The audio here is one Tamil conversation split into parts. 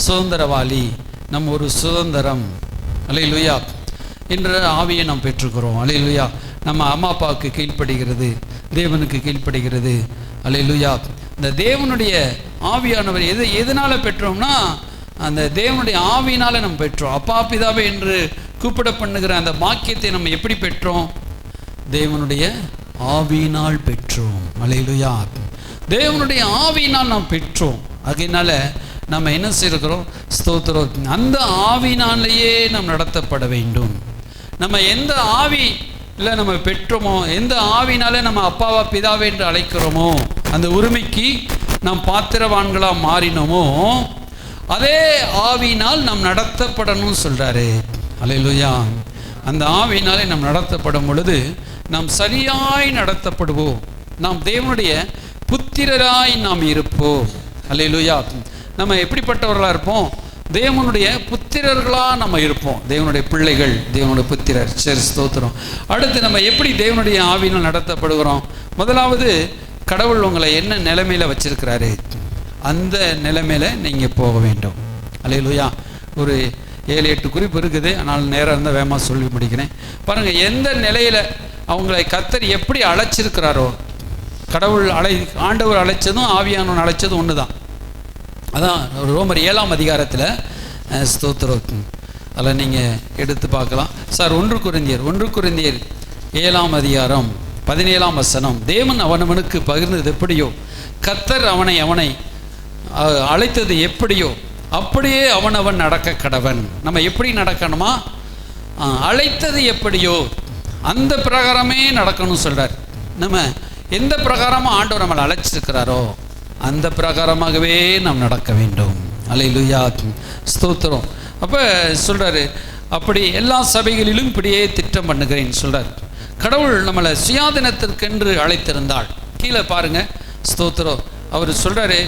சுதந்திரவாளி, நம்ம ஒரு சுதந்திரம். அல்லேலூயா. என்ற ஆவியை நாம் பெற்றுக்கிறோம். அல்லேலூயா. நம்ம அம்மா அப்பாவுக்கு கீழ்ப்படுகிறது, தேவனுக்கு கீழ்ப்படுகிறது. அல்லேலூயா. இந்த தேவனுடைய ஆவியானவர் எதனால் பெற்றோம்னா அந்த தேவனுடைய ஆவியினால நம்ம பெற்றோம். அப்பா பிதாவே என்று கூப்பிட பண்ணுகிற அந்த பாக்கியத்தை நம்ம எப்படி பெற்றோம்? தேவனுடைய ஆவியினால் பெற்றோம். அல்லேலூயா. தேவனுடைய ஆவியினால் நாம் பெற்றோம். அதனால நம்ம என்ன செய்கிறோம்? ஸ்தோத்திரம். அந்த ஆவியினாலேயே நாம் நடத்தப்பட வேண்டும். நம்ம எந்த ஆவியில் நம்ம பெற்றோமோ, எந்த ஆவினாலே நம்ம அப்பாவா பிதாவே என்று அழைக்கிறோமோ, அந்த உரிமைக்கு நாம் பாத்திரவான்களாக மாறினோமோ, அதே ஆவியினால் நாம் நடத்தப்படணும்னு சொல்கிறாரு. அல்லேலூயா. அந்த ஆவியினாலே நாம் நடத்தப்படும் பொழுது நாம் சரியாய் நடத்தப்படுவோம். நாம் தேவனுடைய புத்திரராய் நாம் இருப்போம். அல்லேலூயா. நம்ம எப்படிப்பட்டவர்களாக இருப்போம்? தேவனுடைய புத்திரர்களாக நம்ம இருப்போம். தேவனுடைய பிள்ளைகள், தேவனுடைய புத்திரர். சரி, ஸ்தோத்திரம். அடுத்து நம்ம எப்படி தேவனுடைய ஆவியினால் நடத்தப்படுகிறோம்? முதலாவது, கடவுள் உங்களை என்ன நிலைமையில் வச்சிருக்கிறாரு, அந்த நிலைமையில் நீங்கள் போக வேண்டும். அல்லேலூயா. ஒரு 7-8 குறிப்பு இருக்குது, ஆனால் நேரம் இருந்தால் வேகமாக சொல்லி முடிக்கிறேன். பாருங்கள், எந்த நிலையில் அவங்களை கர்த்தர் எப்படி அழைச்சிருக்கிறாரோ, கடவுள் ஆண்டவர் அழைச்சதும் ஆவியானவன் அழைச்சதும் ஒன்று தான். அதான் ரோமர் 7ஆம் அதிகாரத்தில் ஸ்தோத்திரம், அதில் நீங்கள் எடுத்து பார்க்கலாம். சார், 1 கொரிந்தியர் 7ஆம் அதிகாரம் 17ஆம் வசனம். தேவன் அவனவனுக்கு பகிர்ந்தது எப்படியோ, கர்த்தர் அவனை அழைத்தது எப்படியோ, அப்படியே அவனவன் நடக்க கடவன். நம்ம எப்படி நடக்கணுமா? அழைத்தது எப்படியோ அந்த பிரகாரமே நடக்கணும்னு சொல்கிறார். நம்ம எந்த பிரகாரமாக ஆண்டவர் நம்மளை அழைச்சிருக்கிறாரோ அந்த பிரகாரமாகவே நாம் நடக்க வேண்டும். அல்லேலூயா. ஸ்தோத்திரம். அப்போ சொல்கிறாரு, அப்படி எல்லா சபைகளிலும் இப்படியே திட்டம் பண்ணுகிறேன்னு சொல்கிறார். கடவுள் நம்மளை சுயாதீனத்திற்கென்று அழைத்திருந்தாள். கீழே பாருங்கள். ஸ்தோத்திரம். அவர் சொல்கிறாரு,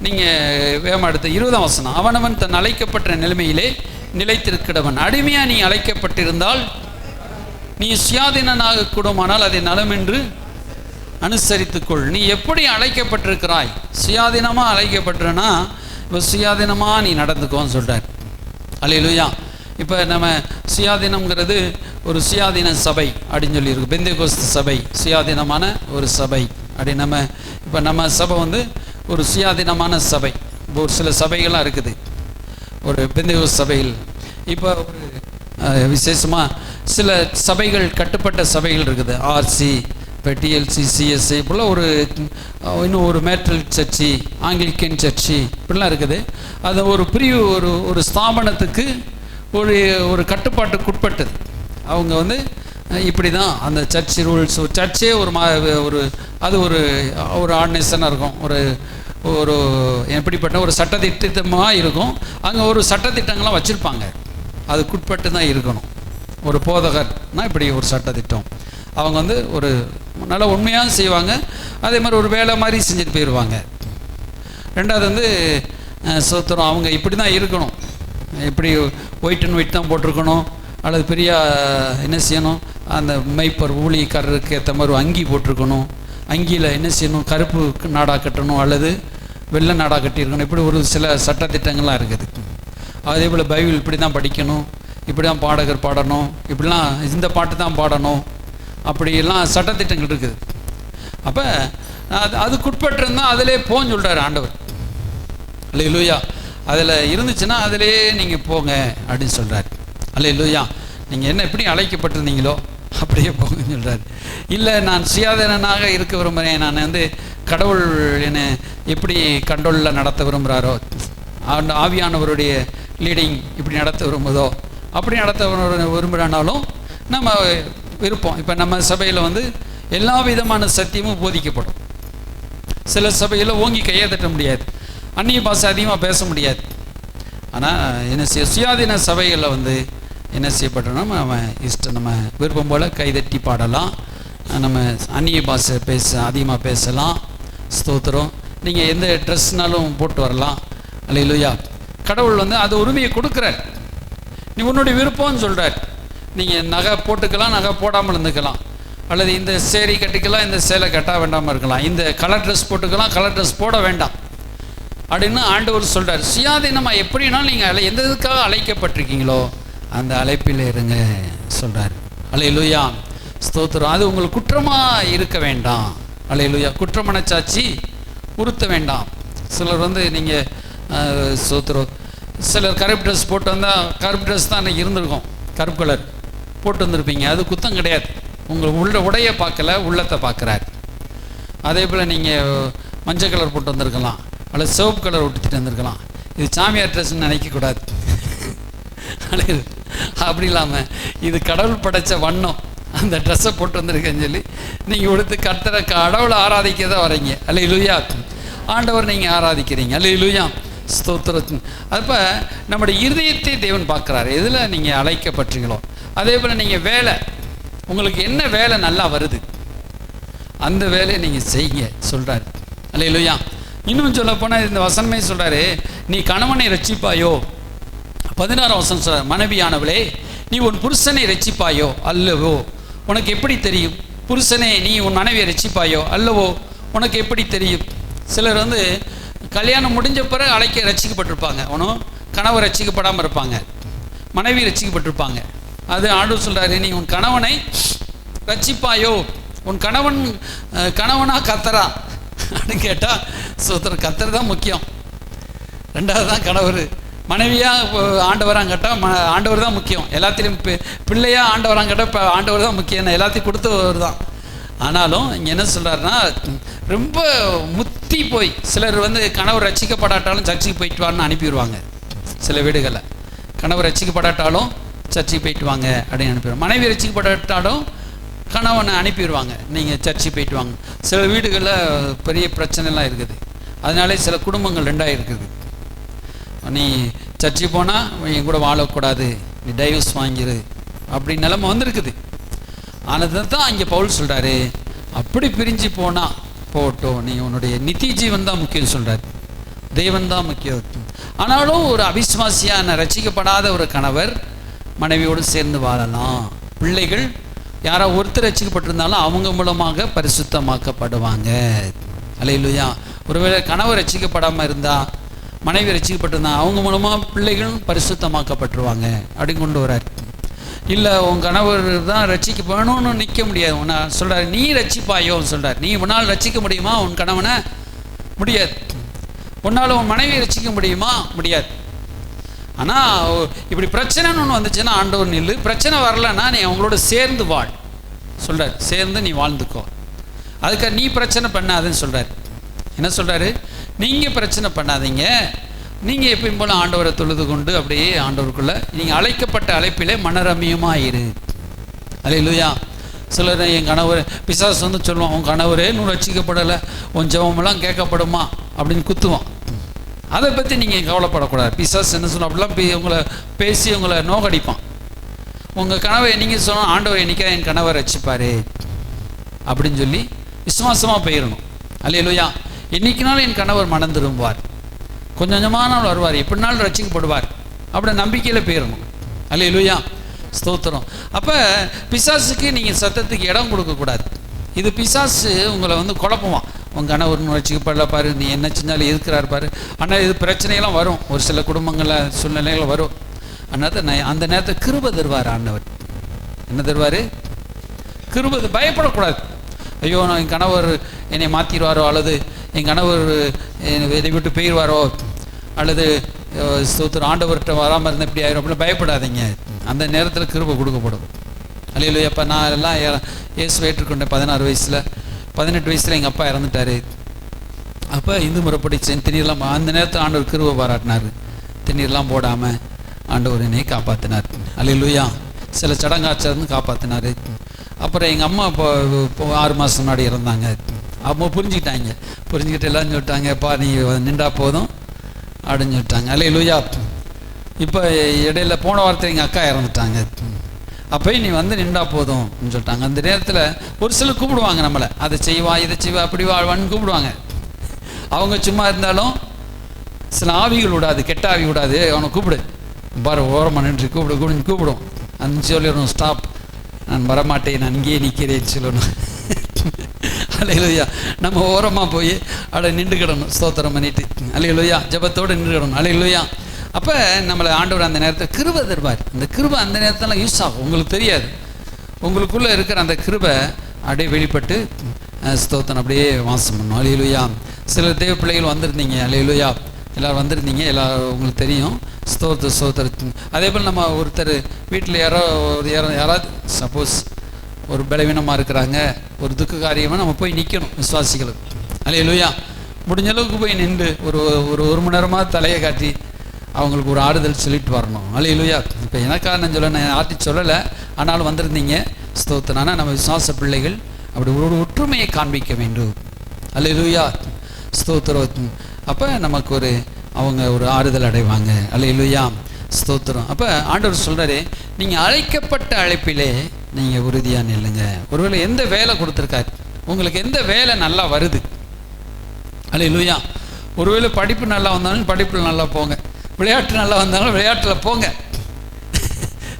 நீங்கள் வேகமாக எடுத்த 20ஆம் வசனம். அவனவன் தன் அழைக்கப்பட்ட நிலைமையிலே நிலைத்திருக்கிறவன். அடிமையாக நீ அழைக்கப்பட்டிருந்தால் நீ சுயாதீனனாக கூடுமானால் அதை நலம் என்று அனுசரித்துக்கொள். நீ எப்படி அழைக்கப்பட்டிருக்கிறாய்? சுயாதீனமாக அழைக்கப்பட்டிருன்னா இப்போ சுயாதீனமாக நீ நடந்துக்கோன்னு சொல்கிறார். அல்லேலூயா. இப்போ நம்ம சுயாதீனம்ங்கிறது ஒரு சுயாதீன சபை அப்படின்னு சொல்லியிருக்கு. பெந்தேகோஸ்து சபை சுயாதீனமான ஒரு சபை அப்படி. நம்ம சபை ஒரு சுயாதீனமான சபை. இப்போ ஒரு சில சபைகள்லாம் இருக்குது. ஒரு பெந்தேகோஸ்து சபையில் இப்போ ஒரு விசேஷமாக சில சபைகள், கட்டுப்பட்ட சபைகள் இருக்குது. ஆர்சி, இப்போ டிஎல்சி, சிஎஸ்ஐ, இப்படிலாம் இன்னும் ஒரு மேட்ரல் சர்ச்சி, ஆங்கிலிக்கன் சர்ச்சி, இப்படிலாம் இருக்குது. அது ஒரு பிரிவு, ஒரு ஸ்தாபனத்துக்கு ஒரு கட்டுப்பாட்டுக்குட்பட்டது. அவங்க இப்படி தான் அந்த சர்ச் ரூல்ஸ். ஒரு சர்ச்சே அது ஒரு ஆர்கனைசேஷனாக இருக்கும். ஒரு எப்படிப்பட்ட ஒரு சட்டத்திட்டமாக இருக்கும். அங்கே ஒரு சட்டத்திட்டங்கள்லாம் வச்சுருப்பாங்க. அதுக்குட்பட்டு தான் இருக்கணும். ஒரு போதகர்னால் இப்படி ஒரு சட்டத்திட்டம். அவங்க ஒரு நல்லா உண்மையாக செய்வாங்க. அதே மாதிரி ஒரு வேலை மாதிரி செஞ்சுட்டு போயிடுவாங்க. ரெண்டாவது சோத்திரம், அவங்க இப்படி தான் இருக்கணும். இப்படி ஒயிட் அண்ட் ஒயிட் தான் போட்டிருக்கணும். அல்லது பெரிய என்ன செய்யணும், அந்த மைப்பர் ஊழியக்காரருக்கு ஏற்ற மாதிரி அங்கி போட்டிருக்கணும். அங்கியில் என்ன செய்யணும், கருப்பு நாடா கட்டணும் அல்லது வெள்ளை நாடா கட்டியிருக்கணும். இப்படி ஒரு சில சட்டத்திட்டங்கள்லாம் இருக்குது. அதே போல் பைபிள் இப்படி தான் படிக்கணும், இப்படி தான் பாடகர் பாடணும், இப்படிலாம் இந்த பாட்டு தான் பாடணும், அப்படிலாம் சட்டத்திட்டங்கள் இருக்குது. அப்போ அதுக்குட்பட்டிருந்தால் அதிலே போன்னு சொல்கிறார் ஆண்டவர். அல்லேலூயா. அதில் இருந்துச்சுன்னா அதிலே நீங்கள் போங்க அப்படின்னு சொல்கிறார். அல்லேலூயா. நீங்கள் என்ன எப்படி அழைக்கப்பட்டிருந்தீங்களோ அப்படியே போங்கன்னு சொல்கிறார். இல்லை, நான் சுயாதீனனாக இருக்க விரும்புகிறேன், நான் கடவுள் என்னை எப்படி கண்ட்ரோலில் நடத்த விரும்புகிறாரோ, ஆவியானவருடைய லீடிங் இப்படி நடத்த விரும்புதோ அப்படி நடத்த விரும்புகிறானாலும் நம்ம விருப்பம். இப்போ நம்ம சபையில் எல்லா விதமான சத்தியமும் போதிக்கப்படும். சில சபையில் ஓங்கி கையை தட்ட முடியாது, அந்நிய பாஷை அதிகமாக பேச முடியாது. ஆனால் என்ன சுயாதீன சபைகளில் என்ன செய்யப்பட்டோம்னா நம்ம விருப்பம் போல் கைதட்டி பாடலாம், நம்ம அந்நிய பாஷை அதிகமாக பேசலாம். ஸ்தோத்திரம். நீங்கள் எந்த ட்ரெஸ்னாலும் போட்டு வரலாம். அல்லேலூயா. கடவுள் அது உரிமையை கொடுக்குறார். நீ உன்னுடைய விருப்பம்னு சொல்கிறார். நீங்கள் நகை போட்டுக்கலாம், நகை போடாமல் இருந்துக்கலாம், அல்லது இந்த சேரீ கட்டிக்கலாம், இந்த சேலை கட்ட வேண்டாமல் இருக்கலாம், இந்த கலர் ட்ரெஸ் போட்டுக்கலாம், கலர் ட்ரெஸ் போட வேண்டாம். அப்படின்னு ஆண்டவர் சொல்கிறார். சுயாதீனமாக எப்படினாலும் நீங்கள் எந்த இதுக்காக அழைக்கப்பட்டிருக்கீங்களோ அந்த அழைப்பில் இருங்க சொல்கிறார். அல்லேலூயா, ஸ்தோத்திரம். அது உங்களுக்கு குற்றமாக இருக்க வேண்டாம். அல்லேலூயா, குற்றமனச்சாட்சி உறுத்த வேண்டாம். சிலர் நீங்கள் ஸ்தோத்திரம், சிலர் கருப்பு ட்ரெஸ் போட்டு வந்தால், கருப்பு ட்ரெஸ் தான் அன்றைக்கி இருந்திருக்கும், கருப்பு கலர் போட்டு வந்திருப்பீங்க, அது குத்தம் கிடையாது. உங்கள் உடைய பார்க்கல, உள்ளத்தை பார்க்குறாரு. அதே போல் நீங்கள் மஞ்சள் கலர் போட்டு வந்திருக்கலாம், அல்லது சிவப்பு கலர் விட்டுட்டு வந்திருக்கலாம். இது சாமியார் ட்ரெஸ்ன்னு நினைக்கக்கூடாது. அப்படி இல்லாமல் இது கடவுள் படைத்த வண்ணம், அந்த ட்ரெஸ்ஸை போட்டு வந்திருக்கேன்னு சொல்லி நீங்கள் கொடுத்து கர்த்தரை கடவுளை ஆராதிக்க தான் வரீங்க. அல்லேலூயா, ஆண்டவர் நீங்கள் ஆராதிக்கிறீங்க. அல்லேலூயா, ஸ்தோத்திரம். அப்போ நம்முடைய இருதயத்தை தேவன் பார்க்குறாரு, எதில் நீங்கள் அழைக்கப்பட்டீங்களோ. அதே போல் நீங்கள் வேலை, உங்களுக்கு என்ன வேலை நல்லா வருது அந்த வேலையை நீங்கள் செய்யுங்க சொல்கிறார். அல்லேலூயா. இன்னும் சொல்ல போனால் இந்த வசனமே சொல்கிறாரு, நீ கணவனை ரட்சிப்பாயோ. 16 வசனம் சொல்கிறார், மனைவியானவளே நீ உன் புருஷனை ரட்சிப்பாயோ அல்லவோ உனக்கு எப்படி தெரியும்? புருஷனே நீ உன் மனைவியை ரட்சிப்பாயோ அல்லவோ உனக்கு எப்படி தெரியும்? சிலர் கல்யாணம் முடிஞ்ச பிறகு ரட்சிக்கப்பட்டிருப்பாங்க, அவனும் கணவர் ரட்சிக்கப்படாமல் இருப்பாங்க, மனைவி ரட்சிக்கப்பட்டிருப்பாங்க. அது ஆண்டவர் சொல்கிறாரு, நீ உன் கணவனை ரட்சிப்பாயோ. உன் கணவனா கத்தரா அப்படின்னு கேட்டால் சோத்திரம், கத்தர் தான் முக்கியம், ரெண்டாவது தான் கணவர். மனைவியாக ஆண்டவராக கேட்டால் ஆண்டவர் தான் முக்கியம். எல்லாத்திலையும் பிள்ளையாக ஆண்டவராக கேட்டால் இப்போ ஆண்டவர் தான் முக்கியம், எல்லாத்தையும் கொடுத்தவர் தான். ஆனாலும் இங்கே என்ன சொல்கிறாருன்னா, ரொம்ப முத்தி போய் சிலர் கணவர் ரட்சிக்கப்படாட்டாலும் சர்ச்சைக்கு போயிட்டு வான்னு அனுப்பிடுவாங்க. சில வீடுகளில் கணவர் ரட்சிக்கப்படாட்டாலும் சர்ச்சைக்கு போயிட்டு வாங்க அப்படின்னு அனுப்பிடுவாங்க. மனைவி ரட்சிக்கப்படாட்டாலும் கணவனை அனுப்பிடுவாங்க, நீங்கள் சர்ச்சைக்கு போயிட்டு வாங்க. சில வீடுகளில் பெரிய பிரச்சனைலாம் இருக்குது. அதனாலே சில குடும்பங்கள் ரெண்டாக இருக்குது. நீ சர்ச்சை போனால் என் கூட வாழக்கூடாது, நீ டைவர்ஸ் வாங்கிடு அப்படி நிலைமை வந்திருக்குது. ஆனால் தான் இங்கே பவுல் சொல்கிறாரு, அப்படி பிரிஞ்சு போனால் போட்டோம், நீ உன்னுடைய நித்திய ஜீவன் தான் முக்கியம் சொல்கிறார், தெய்வன் தான் முக்கியம். ஆனாலும் ஒரு அவிஸ்வாசியான ரட்சிக்கப்படாத ஒரு கணவர் மனைவியோடு சேர்ந்து வாழலாம். பிள்ளைகள் யாரோ ஒருத்தர் ரட்சிக்கப்பட்டிருந்தாலும் அவங்க மூலமாக பரிசுத்தமாக்கப்படுவாங்க. அல்லேலூயா. ஒருவேளை கணவர் ரட்சிக்கப்படாமல் இருந்தால், மனைவி ரட்சிக்கப்பட்டிருந்தா அவங்க மூலமாக பிள்ளைகளும் பரிசுத்தமாக்கப்பட்டுருவாங்க அப்படின்னு கொண்டு வரார். இல்லை உன் கணவர் தான் ரட்சிக்க வேணும்னு நிற்க முடியாது. உன்னை சொல்கிறார், நீ ரட்சிப்பாயோ சொல்கிறார். நீ உன்னால் ரட்சிக்க முடியுமா உன் கணவனை? முடியாது. உன்னால் உன் மனைவியை ரட்சிக்க முடியுமா? முடியாது. ஆனால் இப்படி பிரச்சனைன்னு ஒன்று வந்துச்சுன்னா ஆண்டவர் நில்லு, பிரச்சனை வரலன்னா நீ அவங்களோட சேர்ந்து வாழ் சொல்கிறார். சேர்ந்து நீ வாழ்ந்துக்கோ, அதுக்காக நீ பிரச்சனை பண்ணாதுன்னு சொல்கிறார். என்ன சொல்கிறாரு? நீங்கள் பிரச்சனை பண்ணாதீங்க, நீங்கள் எப்பயும் போல் ஆண்டவரை தொழுது கொண்டு அப்படியே ஆண்டவருக்குள்ளே நீங்கள் அழைக்கப்பட்ட அழைப்பிலே மனரமியமாக இரு. அல்லேலூயா. சிலர் என் கணவர் பிசாசு சொல்லுவான், உன் கணவரே இன்னும் ரட்சிக்கப்படலை, உன் ஜெபமெல்லாம் கேட்கப்படுமா அப்படின்னு குத்துவான். அதை பற்றி நீங்கள் கவலைப்படக்கூடாது. பிசாசு என்ன சொல்லுவோம், அப்படிலாம் உங்களை பேசி உங்களை நோக்கடிப்பான். உங்கள் கணவரை நீங்கள் சொன்னால் ஆண்டவர் என்னைக்கா என் கணவர் ரட்சிப்பார் அப்படின்னு சொல்லி விசுவாசமாக போயிடணும். அல்லேலூயா. என்றைக்குனாலும் என் கணவர் மனம் திரும்புவார், கொஞ்சம் கொஞ்சமான நாள் வருவார், எப்படினாலும் ரட்சிக்கப்படுவார் அப்படி நம்பிக்கையில் போயிடணும். அல்லேலூயா, ஸ்தோத்திரம். அப்போ பிசாசுக்கு நீங்கள் சத்தத்துக்கு இடம் கொடுக்கக்கூடாது. இது பிசாசு உங்களை குழப்புவான். உங்கள் கணவர் ரட்சிக்கப்படல பாரு, நீ என்ன செஞ்சாலும் எதுக்குறாரு பாரு. ஆனால் இது பிரச்சனையெல்லாம் வரும், ஒரு சில குடும்பங்களில் சூழ்நிலைகள் வரும். அதனால் அந்த நேரத்தை கிருபை தருவார் ஆண்டவர். என்ன தருவார்? கிருபை. பயப்படக்கூடாது. ஐயோ நான் என் கணவர் என்னை மாற்றிடுவாரோ, அல்லது என் கணவர் இதை விட்டு போயிடுவாரோ, அல்லது ஸ்தோத்திரம் ஆண்டவர்கிட்ட வராமல் இருந்தால் இப்படி ஆயிரும் அப்படின்னு பயப்படாதீங்க. அந்த நேரத்தில் கிருபை கொடுக்கப்படும். அல்லேலூயா. அப்போ நான் எல்லாம் இயேசுவை ஏற்றுக்கொண்டேன் 16 வயசில். 18 வயசில் எங்கள் அப்பா இறந்துட்டார். அப்போ இந்து முறைப்படி தண்ணீர்லாம் அந்த நேரத்தில் ஆண்டவர் கிருபை பாராட்டினார். தண்ணீர்லாம் போடாமல் ஆண்டவர் என்னை காப்பாற்றினார். அல்லேலூயா. சில சடங்காச்சருந்து காப்பாற்றினார். அப்புறம் எங்கள் அம்மா இப்போ 6 மாதம் முன்னாடி இறந்தாங்க. அப்போ புரிஞ்சுக்கிட்டு எல்லாம் சொல்லிட்டாங்கப்பா நீ நின்றா போதும் அப்படின்னு சொல்லிட்டாங்க. அல்லேலூயா. இப்போ இடையில போன வாரத்தில் எங்கள் அக்கா இறந்துட்டாங்க. அப்போ நீ நின்றா போதும் அப்படின்னு சொல்லிட்டாங்க. அந்த நேரத்தில் ஒரு சிலர் கூப்பிடுவாங்க நம்மளை, அதை செய்வா இதை செய்வா அப்படி வாழ்வான்னு கூப்பிடுவாங்க. அவங்க சும்மா இருந்தாலும் சில ஆவிகள் விடாது, கெட்ட ஆவி விடாது, அவனை கூப்பிடு பாரு ஓரமாக நின்று கூப்பிடும். அந்த சொல்லிடணும், ஸ்டாப், நான் வரமாட்டேன், நான் இங்கேயே நிற்கிறேன்னு சொல்லணும். அல்லேலூயா. நம்ம ஓரமாக போய் நின்றுக்கிடணும், ஸ்தோத்திரம் பண்ணிட்டு அல்லேலூயா, ஜெபத்தோடு நின்றுக்கிடணும் அல்லேலூயா. அப்போ நம்மளை ஆண்டவர் அந்த நேரத்தில் கிருபை தருவார். அந்த கிருபை அந்த நேரத்தில் யூஸ் ஆகும், உங்களுக்கு தெரியாது. உங்களுக்குள்ளே இருக்கிற அந்த கிருபை அப்படியே வெளிப்பட்டு ஸ்தோத்திரம் அப்படியே வாசம் பண்ணும் அல்லேலூயா. சில தேவ பிள்ளைகள் வந்திருந்தீங்க அல்லேலூயா, எல்லோரும் வந்திருந்தீங்க, எல்லோரும் உங்களுக்கு தெரியும். ஸ்தோத்திரம். அதே போல் நம்ம ஒருத்தர் வீட்டில் யாராவது சப்போஸ் ஒரு பலவீனமாக இருக்கிறாங்க, ஒரு துக்க காரியமாக நம்ம போய் நிற்கணும் விசுவாசிகளுக்கு அல்லேலூயா. முடிஞ்ச அளவுக்கு போய் நின்று ஒரு மணி நேரமாக தலையை காட்டி அவங்களுக்கு ஒரு ஆறுதல் சொல்லிட்டு வரணும் அல்லேலூயா. இப்போ எனக்காக நான் நான் ஆற்றி சொல்லலை, ஆனாலும் வந்திருந்தீங்க ஸ்தோத்திரம். ஆனால் நம்ம விசுவாச பிள்ளைகள் அப்படி ஒரு ஒற்றுமையை காண்பிக்க வேண்டும் அல்லேலூயா, ஸ்தோத்திரம். அப்போ நமக்கு அவங்க ஒரு ஆறுதல் அடைவாங்க அல்லேலூயா, ஸ்தோத்திரம். அப்போ ஆண்டவர் சொல்கிறாரு, நீங்கள் அழைக்கப்பட்ட அழைப்பிலே நீங்கள் உறுதியாக நில்லுங்க. ஒருவேளை எந்த வேலை கொடுத்துருக்காரு, உங்களுக்கு எந்த வேலை நல்லா வருது அல்லேலூயா. ஒருவேளை படிப்பு நல்லா வந்தாலும் படிப்பில் நல்லா போங்க, விளையாட்டு நல்லா வந்தாலும் விளையாட்டில் போங்க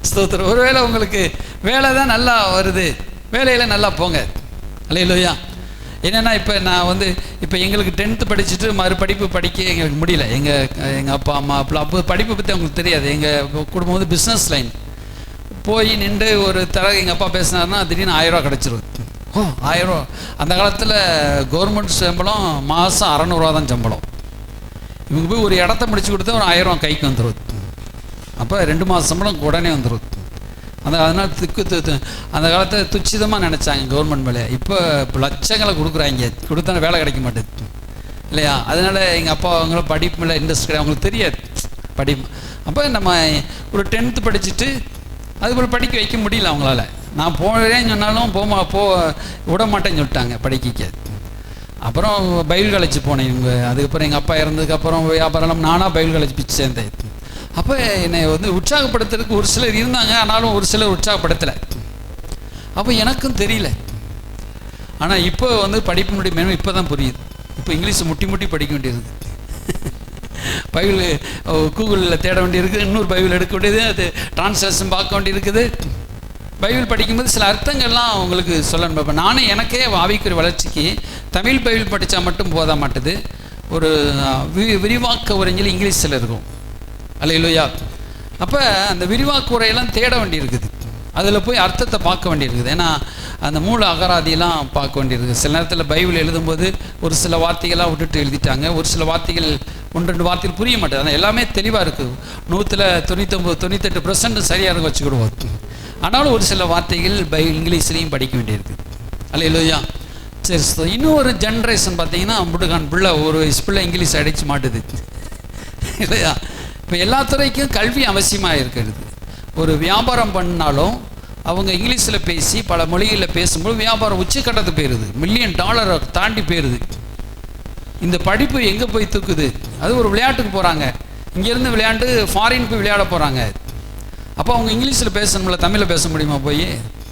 ஸ்தோத்திரம். ஒருவேளை உங்களுக்கு வேலை தான் நல்லா வருது, வேலையில் நல்லா போங்க அல்லேலூயா. என்னென்னா இப்போ நான் இப்போ எங்களுக்கு 10th படிச்சுட்டு மறுபடிப்பு படிக்க எங்களுக்கு முடியல. எங்கள் அப்பா அம்மா அப்போ படிப்பை பற்றி அவங்களுக்கு தெரியாது. எங்கள் குடும்பம் பிஸ்னஸ் லைன். போய் நின்று ஒரு எங்கள் அப்பா பேசினாருன்னா திடீர்னு 1000 ரூபா கிடச்சிரும். 1000 ரூபா அந்த காலத்தில் கவர்மெண்ட் சம்பளம் மாதம் 600 ரூபா தான் சம்பளம். இவங்க போய் ஒரு இடத்த முடிச்சு கொடுத்தா ஒரு 1000 ரூபா கைக்கு வந்துடும். அப்போ 2 மாத சம்பளம் உடனே வந்துடும். அதனால் அந்த காலத்தை துச்சிதமாக நினச்சாங்க கவர்மெண்ட் வேலையை. இப்போ லட்சங்களை கொடுக்குறாங்க, கொடுத்தா வேலை கிடைக்க மாட்டேது இல்லையா. அதனால் எங்கள் அப்பா அவங்களும் படிப்பு மேலே இன்ட்ரெஸ்ட் கிடையாது, அவங்களுக்கு தெரியாது படிப்பு. அப்போ நம்ம ஒரு 10th படிச்சுட்டு அதுபோல் படிக்க வைக்க முடியல அவங்களால. நான் போகிறேன்னு சொன்னாலும் போ விட மாட்டேன்னு சொல்லிட்டாங்க படிக்க. அப்புறம் பைபிள் காலேஜ் போனேன் இவங்க. அதுக்கப்புறம் எங்கள் அப்பா இறந்ததுக்கப்புறம் வியாபாரம் நானாக பைபிள் காலேஜ் பிச்சு சேர்ந்தேன். அப்போ என்னை உற்சாகப்படுத்துறதுக்கு ஒரு சிலர் இருந்தாங்க, ஆனாலும் ஒரு சிலர் உற்சாகப்படுத்தலை. அப்போ எனக்கும் தெரியல. ஆனால் இப்போ படிப்பினுடைய மேலும் இப்போ தான் புரியுது. இப்போ இங்கிலீஷ் முட்டி படிக்க வேண்டியது, பைபிள் கூகுளில் தேட வேண்டியிருக்குது, இன்னொரு பைபிள் எடுக்க வேண்டியது, அது டிரான்ஸ்லேஷன் பார்க்க வேண்டியிருக்குது. பைபிள் படிக்கும்போது சில அர்த்தங்கள்லாம் உங்களுக்கு சொல்லணும். இப்போ நானும் எனக்கே ஆவிக்குரிய வளர்ச்சிக்கு தமிழ் பைபிள் படித்தா மட்டும் போத மாட்டுது. ஒரு விரிவாக்க உரைஞ்சல் இங்கிலீஷில் இருக்கும் அல்லேலூயா. அப்போ அந்த விரிவாக்க உரையெல்லாம் தேட வேண்டியிருக்குது, அதில் போய் அர்த்தத்தை பார்க்க வேண்டியிருக்குது. ஏன்னா அந்த மூல அகராதியெல்லாம் பார்க்க வேண்டியிருக்குது. சில நேரத்தில் பைபிள் எழுதும்போது ஒரு சில வார்த்தைகளாக விட்டுட்டு எழுதிட்டாங்க, ஒரு சில வார்த்தைகள் 1-2 வார்த்தைகள் புரிய மாட்டேது. ஆனால் எல்லாமே தெளிவாக இருக்குது. 99-98% சரியாக இருக்க வச்சுக்கிடுவோம். ஆனாலும் ஒரு சில வார்த்தைகள் இங்கிலீஷ்லேயும் படிக்க வேண்டியிருக்கு அல்லேலூயா. சரி, இன்னும் ஒரு ஜென்ரேஷன் பார்த்தீங்கன்னா முடுகான் பிள்ளை, ஒரு வயசு பிள்ளை இங்கிலீஷ் அடித்து மாட்டுது இல்லையா. இப்போ எல்லா துறைக்கும் கல்வி அவசியமாக இருக்கிறது. ஒரு வியாபாரம் பண்ணாலும் அவங்க இங்கிலீஷில் பேசி பல மொழிகளில் பேசும்போது வியாபாரம் உச்சக்கட்டத்துக்கு போயிடுது, $1 மில்லியன் தாண்டி போயிடுது. இந்த படிப்பு எங்கே போய் தூக்குது? அது ஒரு விளையாட்டுக்கு போகிறாங்க, இங்கேருந்து விளையாண்டு ஃபாரின் போய் விளையாட போகிறாங்க. அப்போ அவங்க இங்கிலீஷில் பேசணும்ல, தமிழில் பேச முடியுமா? போய்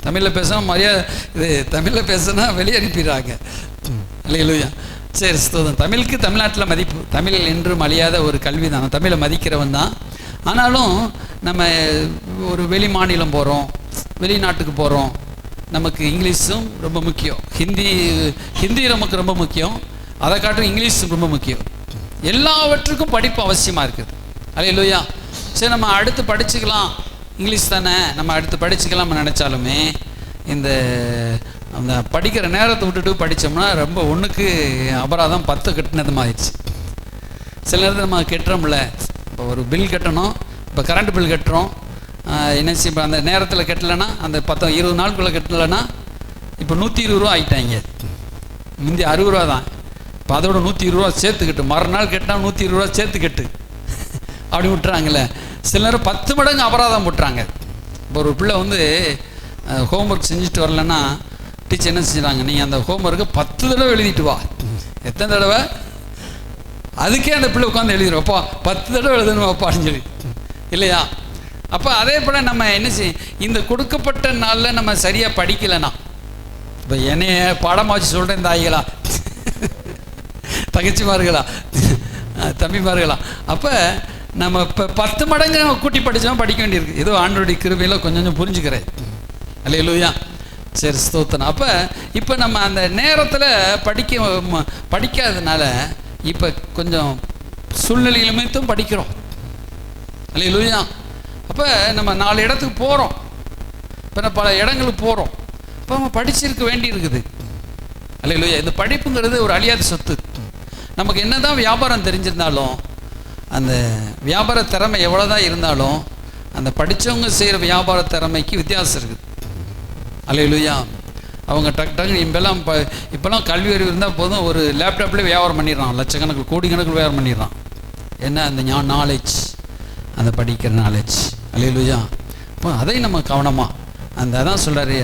தமிழில் பேசணும் மரியாதை, இது தமிழில் பேசுனா வெளியே அனுப்பிடுறாங்க அல்லேலூயா. சரி, தமிழுக்கு தமிழ்நாட்டில் மதிப்பு, தமிழ் என்றும் அழியாத ஒரு கல்வி தான், தமிழை மதிக்கிறவன் தான். ஆனாலும் நம்ம ஒரு வெளி மாநிலம் போகிறோம், வெளிநாட்டுக்கு போகிறோம், நமக்கு இங்கிலீஷும் ரொம்ப முக்கியம், ஹிந்தி நமக்கு ரொம்ப முக்கியம், அதை காட்டும் இங்கிலீஷ் ரொம்ப முக்கியம். எல்லாவற்றுக்கும் படிப்பு அவசியமாக இருக்குது அல்லேலூயா. சரி, நம்ம அடுத்து படிச்சுக்கலாம், இங்கிலீஷ் தானே நம்ம அடுத்து படிச்சுக்கலாம் நினச்சாலுமே அந்த படிக்கிற நேரத்தை விட்டுட்டு படித்தோம்னா ரொம்ப ஒன்றுக்கு அபராதம் 10 கட்டினதும் ஆயிடுச்சு. சில நேரத்தில் நம்ம கட்டுறோம்ல, இப்போ ஒரு பில் கட்டணும், இப்போ கரண்ட் பில் கட்டுறோம், என்ன செய்ய, இப்போ அந்த நேரத்தில் கட்டலைன்னா, அந்த 20 நாளுக்குள்ளே கட்டலைன்னா இப்போ 120 ரூபா ஆகிட்டாங்க. முந்தி 60 ரூபா தான், இப்போ அதோட 120 ரூபா சேர்த்துக்கிட்டு, மறுநாள் கட்டினா 120 ரூபா சேர்த்துக்கிட்டு அப்படி விட்டுறாங்களே. சில நேரம் 10 மடங்கு அபராதம் போட்டுறாங்க. இப்போ ஒரு பிள்ளை ஹோம்ஒர்க் செஞ்சுட்டு வரலன்னா டீச்சர் என்ன செஞ்சுறாங்க, நீங்கள் அந்த ஹோம்ஒர்க்கை 10 தடவை எழுதிட்டு வா. எத்தனை தடவை? அதுக்கே அந்த பிள்ளை உட்காந்து எழுதிடுவோப்பா, 10 தடவை எழுதணுமாப்பான்னு சொல்லி இல்லையா. அப்போ அதே போல் நம்ம என்ன செய்ய, இந்த கொடுக்கப்பட்ட நாளில் நம்ம சரியாக படிக்கலைன்னா, இப்போ என்னைய பாடமாக வச்சு சொல்கிறேன், இந்த ஆய்களா தங்கச்சிமார்களா தம்பிமார்களா, அப்போ நம்ம இப்போ 10 மடங்கு நம்ம கூட்டி படித்தோம் படிக்க வேண்டியிருக்கு. ஏதோ ஆண்டோடைய கிருபையில் கொஞ்சம் புரிஞ்சுக்கிறேன் அல்லேலூயா. சரி, ஸ்தோத்திரம். அப்போ இப்போ நம்ம அந்த நேரத்தில் படிக்காததுனால இப்போ கொஞ்சம் சூழ்நிலை நிமித்தம் படிக்கிறோம். அல்லேலூயா. அப்போ நம்ம 4 இடத்துக்கு போகிறோம். இப்போ நம்ம பல இடங்களுக்கு போகிறோம். இப்போ நம்ம படிச்சிருக்க வேண்டி இருக்குது. அல்லேலூயா. இந்த படிப்புங்கிறது ஒரு அழியாத சொத்து. நமக்கு என்ன தான் வியாபாரம் தெரிஞ்சிருந்தாலும், அந்த வியாபார திறமை எவ்வளோ தான் இருந்தாலும், அந்த படித்தவங்க செய்கிற வியாபார திறமைக்கு வித்தியாசம் இருக்குது. அல்லேலூயா. அவங்க டக்குன்னு இப்போல்லாம் கல்வி அறிவு இருந்தால் போதும், ஒரு லேப்டாப்லேயே வியாபாரம் பண்ணிடுறான். லட்சக்கணக்கில் கோடிக்கணக்கில் வியாபாரம் பண்ணிடுறான். என்ன? அந்த நாலேஜ், அந்த படிக்கிற நாலேஜ். அல்லேலூயா. இப்போ அதை நம்ம கவனமாக அதான் சொல்கிறாரு,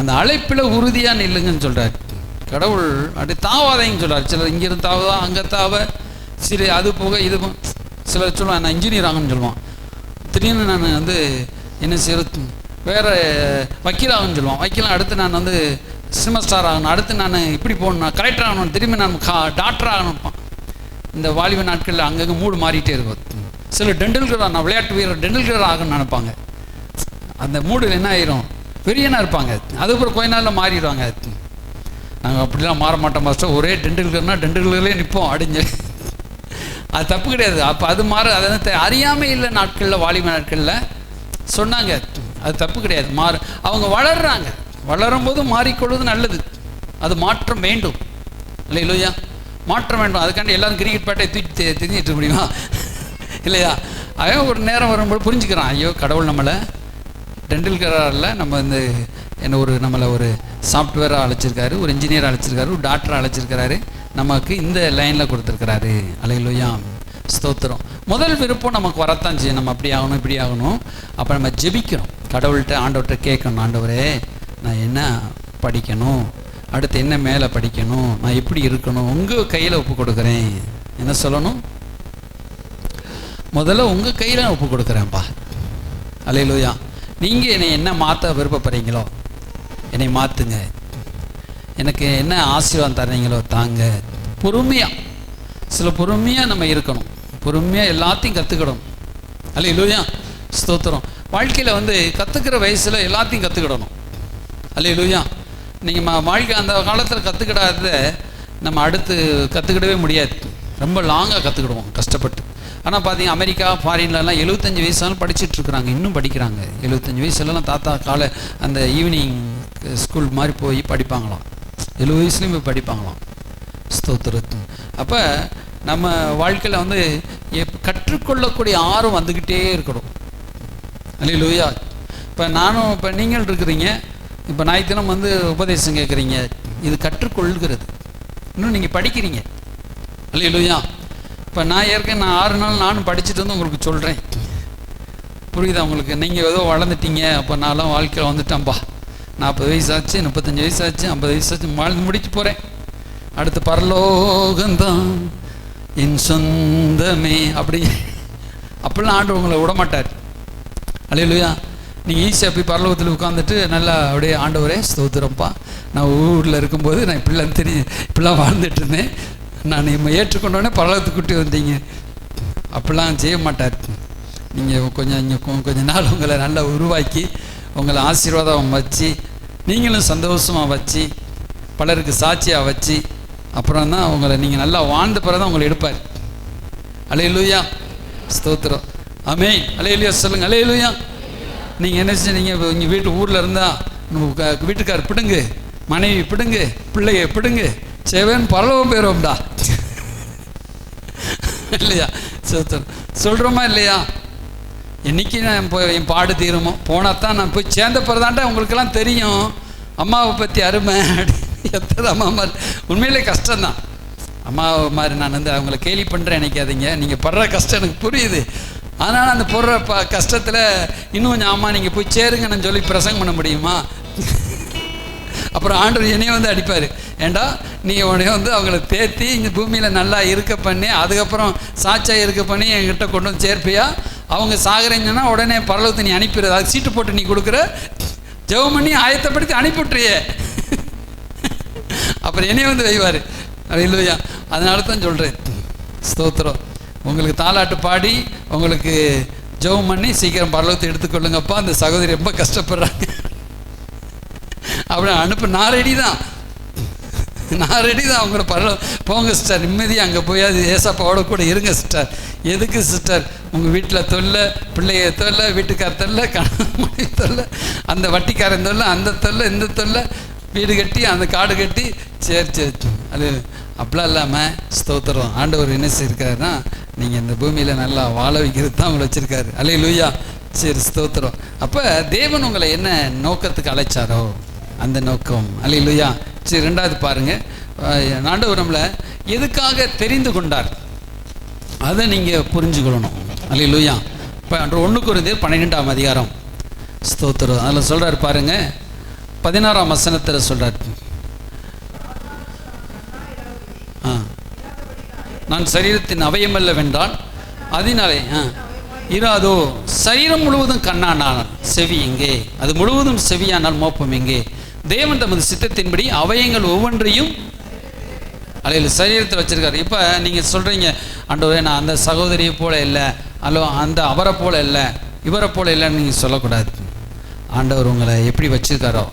அந்த அழைப்பில் உறுதியாக நில்லுங்கன்னு சொல்கிறார் கடவுள். அப்படி தாவாதைன்னு சொல்கிறார். சிலர் இங்கிருந்து தாவதா, அங்கே தாவ, சரி அது போக இது சிலர் சொல்லுவான் நான் இன்ஜினியர் ஆகணும்னு சொல்லுவான். திடீர்னு நான் என்ன செய்யறது, வேறு வக்கீலாகணும்னு சொல்லுவான். வக்கீலாம் அடுத்து நான் சினிமா ஸ்டார் ஆகணும், அடுத்து நான் இப்படி போகணும், நான் கலெக்டர் ஆகணும், திரும்பி நான் டாக்டர் ஆகணும்ப்பான். இந்த வாலிப நாட்களில் அங்கங்கே மூடு மாறிட்டே இருக்கும். சில டெண்டுல்கர், நான் விளையாட்டு வீரர் டெண்டுல்கர் ஆகணும்னு நினைப்பாங்க. அந்த மூடில் என்ன ஆயிரும், பெரியனா இருப்பாங்க. அதுக்கப்புறம் கொஞ்ச நாளில் மாறிடுவாங்க. நாங்கள் அப்படிலாம் மாற மாட்டோம் மாஸ்டர், ஒரே டெண்டுல்கர்னா டெண்டுல்கர்லேயே நிற்போம் அடிஞ்சு. அது தப்பு கிடையாது. அப்போ அது அதை அறியாமல் இல்லை நாட்களில், வாலிப நாட்களில் சொன்னாங்க. அது தப்பு கிடையாது. அவங்க வளர்றாங்க. வளரும்போது மாறிக்கொள்வது நல்லது. அது மாற்றம் வேண்டும். இல்லையா? மாற்றம் வேண்டும். அதுக்காண்டி எல்லாரும் கிரிக்கெட் பேட்டை தூக்கி தெரிஞ்சிட்டு முடியுமா? இல்லையா? அவன் ஒரு நேரம் வரும்போது புரிஞ்சுக்கிறான், ஐயோ கடவுள் நம்மளை டெண்டுல்கரால் நம்ம நம்மளை ஒரு சாஃப்ட்வேராக அழைச்சிருக்காரு, ஒரு இன்ஜினியராக அழைச்சிருக்காரு, ஒரு டாக்டராக அழைச்சிருக்கிறாரு, நமக்கு இந்த லைனில் கொடுத்துருக்கிறாரு. அல்லேலூயா. ஸ்தோத்திரம். முதல் விருப்பம் நமக்கு வரத்தான் செய்யும், நம்ம அப்படி ஆகணும் இப்படி ஆகணும். அப்போ நம்ம ஜெபிக்கிறோம், கடவுள்கிட்ட ஆண்டவர்கிட்ட கேட்கணும், ஆண்டவரே நான் என்ன படிக்கணும், அடுத்து என்ன மேலே படிக்கணும், நான் எப்படி இருக்கணும், உங்கள் கையில் ஒப்பு கொடுக்குறேன். என்ன சொல்லணும்? முதல்ல உங்கள் கையில் ஒப்பு கொடுக்குறேன்ப்பா. அல்லேலூயா. நீங்கள் என்னை என்ன மாற்ற விருப்பப்படுறீங்களோ என்னை மாற்றுங்க. எனக்கு என்ன ஆசீர்வாதம் தர்றீங்களோ தாங்க. பொறுமையாக, சில பொறுமையாக நம்ம இருக்கணும். பொறுமையாக எல்லாத்தையும் கற்றுக்கிடணும். அல்லேலூயா. ஸ்தோத்திரம். வாழ்க்கையில் கற்றுக்கிற வயசில் எல்லாத்தையும் கற்றுக்கிடணும். அல்லேலூயா. நீங்கள் வாழ்க்கை அந்த காலத்தில் கற்றுக்கிடாத நம்ம அடுத்து கற்றுக்கிடவே முடியாது. ரொம்ப லாங்காக கற்றுக்கிடுவோம் கஷ்டப்பட்டு. ஆனால் பார்த்தீங்க, அமெரிக்கா ஃபாரின்லலாம் 75 வயசாலும் படிச்சுட்ருக்குறாங்க, இன்னும் படிக்கிறாங்க. 75 வயசுலலாம் தாத்தா அந்த ஈவினிங் ஸ்கூல் மாதிரி போய் படிப்பாங்களாம். 70 வயசுலேயும் போய் படிப்பாங்களாம். ஸ்தோத்திரத்து. அப்போ நம்ம வாழ்க்கையில் கற்றுக்கொள்ளக்கூடிய ஆர்வம் வந்துக்கிட்டே இருக்கணும். அல்லேலூயா. இப்போ நானும், இப்போ நீங்கள் இருக்கிறீங்க, இப்போ ஞாயிற்றுக்கிழமை உபதேசம் கேட்குறீங்க, இது கற்றுக்கொள்கிறது. இன்னும் நீங்கள் படிக்கிறீங்க. அல்லேலூயா. இப்போ நான் 6 நாள் நானும் படிச்சுட்டு உங்களுக்கு சொல்கிறேன். புரியுதா உங்களுக்கு? நீங்கள் ஏதோ வளர்ந்துட்டீங்க, அப்போ நான்லாம் வாழ்க்கையில் வந்துட்டேன்ப்பா, 40 வயசாச்சு, 35 வயசாச்சு, 50 வயசாச்சு, வாழ்ந்து முடிச்சு போகிறேன், அடுத்து பரலோகந்தான் என் சொந்தமே அப்படிலாம் ஆண்டவர் உங்களை விடமாட்டார். அல்லேலூயா. நீங்கள் ஈஸியாக போய் பரலோகத்தில் உட்காந்துட்டு நல்லா அப்படியே ஆண்டவரே ஸ்தோத்திரம்ப்பா, நான் ஊரில் இருக்கும்போது நான் இப்படிலாம் வாழ்ந்துட்டு இருந்தேன், நான் ஏற்றுக்கொண்டோடனே பரலோகத்துக்கு கூட்டி வந்தீங்க, அப்படிலாம் செய்ய மாட்டார். நீங்கள் கொஞ்ச நாள் உங்களை நல்லா உருவாக்கி உங்களை ஆசீர்வாதம் வச்சு நீங்களும் சந்தோஷமாக வச்சு பலருக்கு சாட்சியாக வச்சு அப்புறம் தான் உங்களை நீங்கள் நல்லா வாழ்ந்த பிறகு தான் உங்களை எடுப்பார். அல்லேலூயா. ஸ்தோத்திரம். ஆமென். அல்லேலூயா. சொல்லுங்கள் அல்லேலூயா. நீங்கள் என்ன செஞ்சீங்க? நீங்கள் வீட்டில் இருந்தால் வீட்டுக்கார் பிடுங்க, மனைவி பிடுங்க, பிள்ளைய பிடுங்க, சேவன் பரலோகம் போயிடுவோம்டா. இல்லையா? சொல்கிறோமா இல்லையா? என்னைக்கு நான் என் பாடு தீருமோ போனால் தான் நான் போய் சேர்ந்த பிறதாண்டா உங்களுக்கெல்லாம் தெரியும் அம்மாவை பற்றி அருமை. எத்தனை அம்மா மாதிரி உண்மையிலே கஷ்டம்தான். அம்மாவை மாதிரி நான் அவங்கள கேலி பண்ணுறேன் நினைக்காதீங்க. நீங்கள் படுற கஷ்டம் எனக்கு புரியுது. அதனால் அந்த போடுற கஷ்டத்தில் இன்னும் கொஞ்சம் அம்மா நீங்கள் போய் சேருங்கன்னு சொல்லி பிரசங்கம் பண்ண முடியுமா? அப்புறம் ஆண்டவர் என்னையும் அடிப்பார். ஏண்டா நீ உடனே அவங்கள தேத்தி இந்த பூமியில் நல்லா இருக்க பண்ணி அதுக்கப்புறம் சாட்சியாக இருக்க பண்ணி என்கிட்ட கொண்டு வந்து சேர்ப்பியா? அவங்க சாகுறீங்கன்னா உடனே பரலோகத்தை நீ அனுப்பிடுற, அதுக்கு சீட்டு போட்டு நீ கொடுக்குற, ஜெபம் பண்ணி ஆயத்தப்படுத்தி அனுப்பிவிட்றியே, அப்புறம் என்னைய வைவார். இல்லையா? அதனால தான் சொல்கிறேன். ஸ்தோத்திரம். உங்களுக்கு தாலாட்டு பாடி உங்களுக்கு ஜெபம் பண்ணி சீக்கிரம் பரலோகத்தை எடுத்துக்கொள்ளுங்கப்பா. அந்த சகோதரி ரொம்ப கஷ்டப்படுறாங்க. அப்படி அனுப்ப நான் ரெடி தான், நான் ரெடி தான். அவங்கள போங்க சிஸ்டர், நிம்மதியாக அங்கே போய் அது ஏசப்பாவோட கூட இருங்க சிஸ்டர். எதுக்கு சிஸ்டர் உங்கள் வீட்டில் தொல்லை, பிள்ளைய தொல்லை, வீட்டுக்கார தொல்லை, மனைவி தொல்லை, அந்த வட்டிக்காரன் தொல்லை, அந்த தொல்லை, இந்த தொல்லை, வீடு கட்டி அந்த காடு கட்டி. சரி சரி, அது அப்படிலாம் இல்லாமல் ஸ்தோத்திரம். ஆண்டவர் என்ன செய்யிருக்காருன்னா, நீங்கள் இந்த பூமியில் நல்லா வாழ வைக்கிறது தான் உங்களை வச்சுருக்காரு. அல்லேலூயா. சரி ஸ்தோத்திரம். அப்போ தேவன் உங்களை என்ன நோக்கத்துக்கு அழைச்சாரோ அந்த நோக்கம். அல்லேலூயா. சரி, ரெண்டாவது பாருங்கள், ஆண்டவர் நம்மளை எதுக்காக தெரிந்து கொண்டார் அதை நீங்கள் புரிஞ்சுக்கொள்ளணும். அல்லேலூயா. இப்போ 1 கொரிந்தியர் 12ஆம் அதிகாரம் ஸ்தோத்திரம், அதில் சொல்கிறார் பாருங்கள், 16ஆம் வசனத்தில் சொல்கிறார், நான் சரீரத்தின் அவயமல்லவென்றால் அதனாலே இராதோ, சரீரம் முழுவதும் கண்ணானால் செவி எங்கே, அது முழுவதும் செவியானால் மோப்பம் எங்கே. தேவன் தமது சித்தத்தின்படி அவயங்கள் ஒவ்வொன்றையும் அல்ல சரீரத்தில் வச்சுருக்காரு. இப்போ நீங்கள் சொல்கிறீங்க, ஆண்டவரே நான் அந்த சகோதரியை போல இல்லை, அல்லோ அந்த அவரை போல இல்லை, இவரை போல இல்லைன்னு நீங்கள் சொல்லக்கூடாது. ஆண்டவர் உங்களை எப்படி வச்சுருக்காரோ,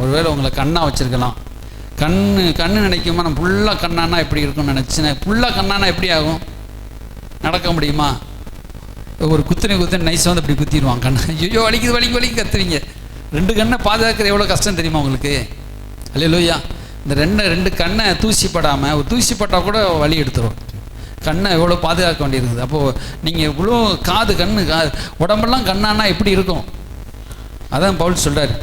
ஒருவேளை உங்களை கண்ணாக வச்சுருக்கலாம். கண்ணு நினைக்குமா, நம்ம ஃபுல்லாக கண்ணானா எப்படி இருக்கும்னு நினச்சினேன். ஃபுல்லாக கண்ணானா எப்படி ஆகும்? நடக்க முடியுமா? ஒரு குத்துனை நைஸாக வந்து அப்படி குத்திடுவான் கண்ணை. ஐயோ வலிக்கு கத்துவீங்க. 2 கண்ணை பாதுகாக்கிறது எவ்வளோ கஷ்டம் தெரியுமா உங்களுக்கு? அல்லேலூயா. இந்த ரெண்டு கண்ணை தூசிப்படாமல், ஒரு தூசிப்பட்டால் கூட வலி எடுத்துரும். கண்ணை எவ்வளோ பாதுகாக்க வேண்டியிருக்குது. அப்போது நீங்கள் இவ்வளோ கண்ணு உடம்பெல்லாம் கண்ணானா எப்படி இருக்கும்? அதான் பவுல் சொல்கிறார்,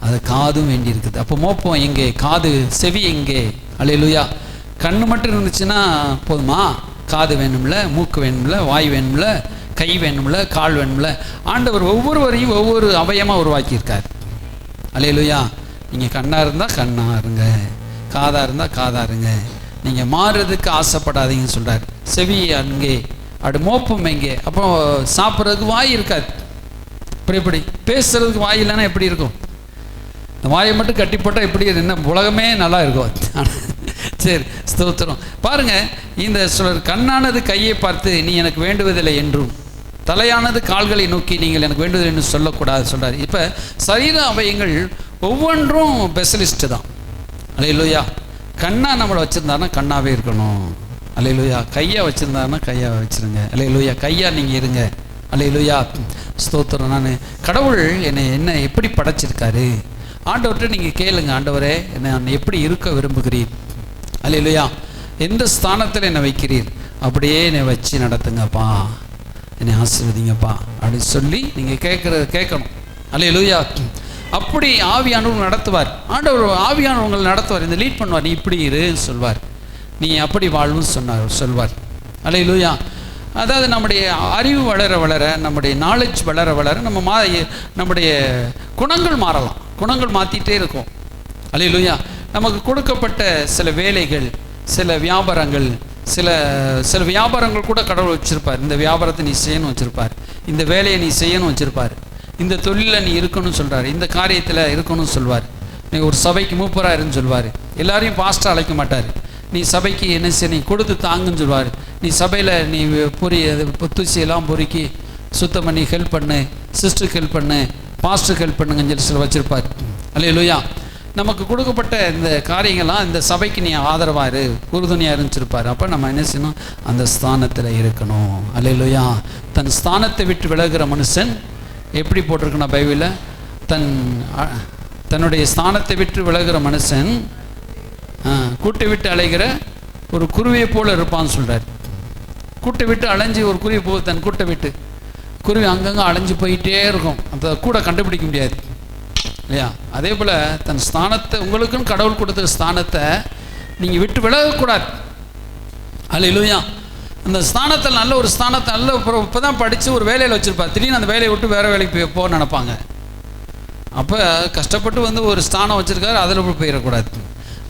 அது காதும் வேண்டி இருக்குது. அப்போ மோப்பம் எங்கே, காது செவி எங்கே? அல்லேலூயா. கண்ணு மட்டும் இருந்துச்சுன்னா போதுமா? காது வேணும்ல, மூக்கு வேணும்ல, வாய் வேணும்ல, கை வேணும்ல, கால் வேணும்ல. ஆண்டவர் ஒவ்வொருவரையும் ஒவ்வொரு அவயமாக உருவாக்கியிருக்கார். அல்லேலூயா. நீங்கள் கண்ணாக இருந்தால் கண்ணாக இருங்க, காதாக இருந்தால் காதாக இருங்க. நீங்கள் மாறுறதுக்கு ஆசைப்படாதீங்கன்னு சொல்கிறார். செவி அங்கே, அப்படி மோப்பம் எங்கே? அப்போ சாப்பிட்றதுக்கு வாய் இருக்காது. எப்படி பேசுறதுக்கு வாய் இல்லைன்னா எப்படி இருக்கும்? இந்த வாயை மட்டும் கட்டி போட்டால் எப்படி என்ன உலகமே நல்லா இருக்கும். சரி ஸ்தோத்திரம். பாருங்கள், இந்த சொல்ற கண்ணானது கையை பார்த்து நீ எனக்கு வேண்டுவதில்லை என்றும், தலையானது கால்களை நோக்கி நீங்கள் எனக்கு வேண்டுவதில்லை என்று சொல்லக்கூடாது சொல்கிறார். இப்போ சரீர அவயங்கள் ஒவ்வொன்றும் ஸ்பெஷலிஸ்ட்டு தான். அல்லேலூயா. கண்ணா நம்மளை வச்சுருந்தாருன்னா கண்ணாவே இருக்கணும். அல்லேலூயா. கையை வச்சுருந்தாருன்னா கையாக வச்சுருங்க. அல்லேலூயா. கையா நீங்கள் இருங்க. அல்லேலூயா. ஸ்தோத்திரம். நான் கடவுள் என்னை எப்படி படைச்சிருக்காரு ஆண்டவர்கிட்ட நீங்கள் கேளுங்க. ஆண்டவரே நான் எப்படி இருக்க விரும்புகிறீர்? அல்லேலூயா. எந்த ஸ்தானத்தில் என்னை வைக்கிறீர்? அப்படியே என்னை வச்சு நடத்துங்கப்பா, என்னை ஆசீர்வதிங்கப்பா அப்படின்னு சொல்லி நீங்கள் கேட்கணும். அல்லேலூயா. அப்படி ஆவியானவர் நடத்துவார். ஆண்டவர் ஆவியானவர் உங்களை நடத்துவார், இந்த லீட் பண்ணுவார். நீ இப்படி இருன்னு சொல்வார், நீ அப்படி வாழ்வுன்னு சொல்வார். அல்லேலூயா. அதாவது நம்முடைய அறிவு வளர வளர, நம்முடைய நாலேஜ் வளர வளர நம்முடைய குணங்கள் மாறலாம். குணங்கள் மாற்றிட்டே இருக்கும். அல்லேலூயா. நமக்கு கொடுக்கப்பட்ட சில வேலைகள், சில வியாபாரங்கள், சில வியாபாரங்கள் கூட கடவுள் வச்சுருப்பார். இந்த வியாபாரத்தை நீ செய்யணும் வச்சுருப்பார், இந்த வேலையை நீ செய்யணும் வச்சுருப்பார், இந்த தொழிலில் நீ இருக்கணும்னு சொல்கிறார், இந்த காரியத்தில் இருக்கணும்னு சொல்வார். நீ ஒரு சபைக்கு மூப்பராக இருன்னு சொல்வார். எல்லாரையும் பாஸ்ட்டாக அழைக்க மாட்டார். நீ சபைக்கு என்ன செய்ய, நீ கொடுத்து தாங்குன்னு சொல்வார். நீ சபையில் நீ தூசியெல்லாம் பொறுக்கி சுத்தம் பண்ணி ஹெல்ப் பண்ணு, சிஸ்டருக்கு ஹெல்ப் பண்ணு, பாஸ்டருக்கு ஹெல்ப் பண்ணுங்கன்னு சொல்லி சில வச்சுருப்பார். அல்லேலூயா. நமக்கு கொடுக்கப்பட்ட இந்த காரியங்கள்லாம் இந்த சபைக்கு நீ ஆதரவாக இரு, உறுதுணையாக இருந்துச்சிருப்பார். அப்போ நம்ம என்ன செய்யணும்? அந்த ஸ்தானத்தில் இருக்கணும். அல்லேலூயா. தன் ஸ்தானத்தை விட்டு விலகுற மனுஷன் எப்படி போட்டிருக்கணும் பைபிளில்? தன்னுடைய ஸ்தானத்தை விட்டு விலகுற மனுஷன் கூட்டை விட்டு அலைகிற ஒரு குருவியை போல் இருப்பான்னு சொல்கிறார். கூட்டை விட்டு அலைஞ்சி ஒரு குருவி போகுது, தன் கூட்டை விட்டு குருவி அங்கங்கே அலைஞ்சு போயிட்டே இருக்கும், அந்த கூட கண்டுபிடிக்க முடியாது இல்லையா? அதே போல் தன் ஸ்தானத்தை, உங்களுக்குன்னு கடவுள் கொடுத்த ஸ்தானத்தை நீங்கள் விட்டு விலகக்கூடாது. அல்லேலூயா. அந்த ஸ்தானத்தில் நல்ல ஒரு ஸ்தானத்தை நல்ல இப்போ தான் படித்து ஒரு வேலையில் வச்சுருப்பார், திடீர்னு அந்த வேலையை விட்டு வேறு வேலைக்கு போக நினைப்பாங்க. அப்போ கஷ்டப்பட்டு ஒரு ஸ்தானம் வச்சுருக்காரு, அதில் போயிடக்கூடாது.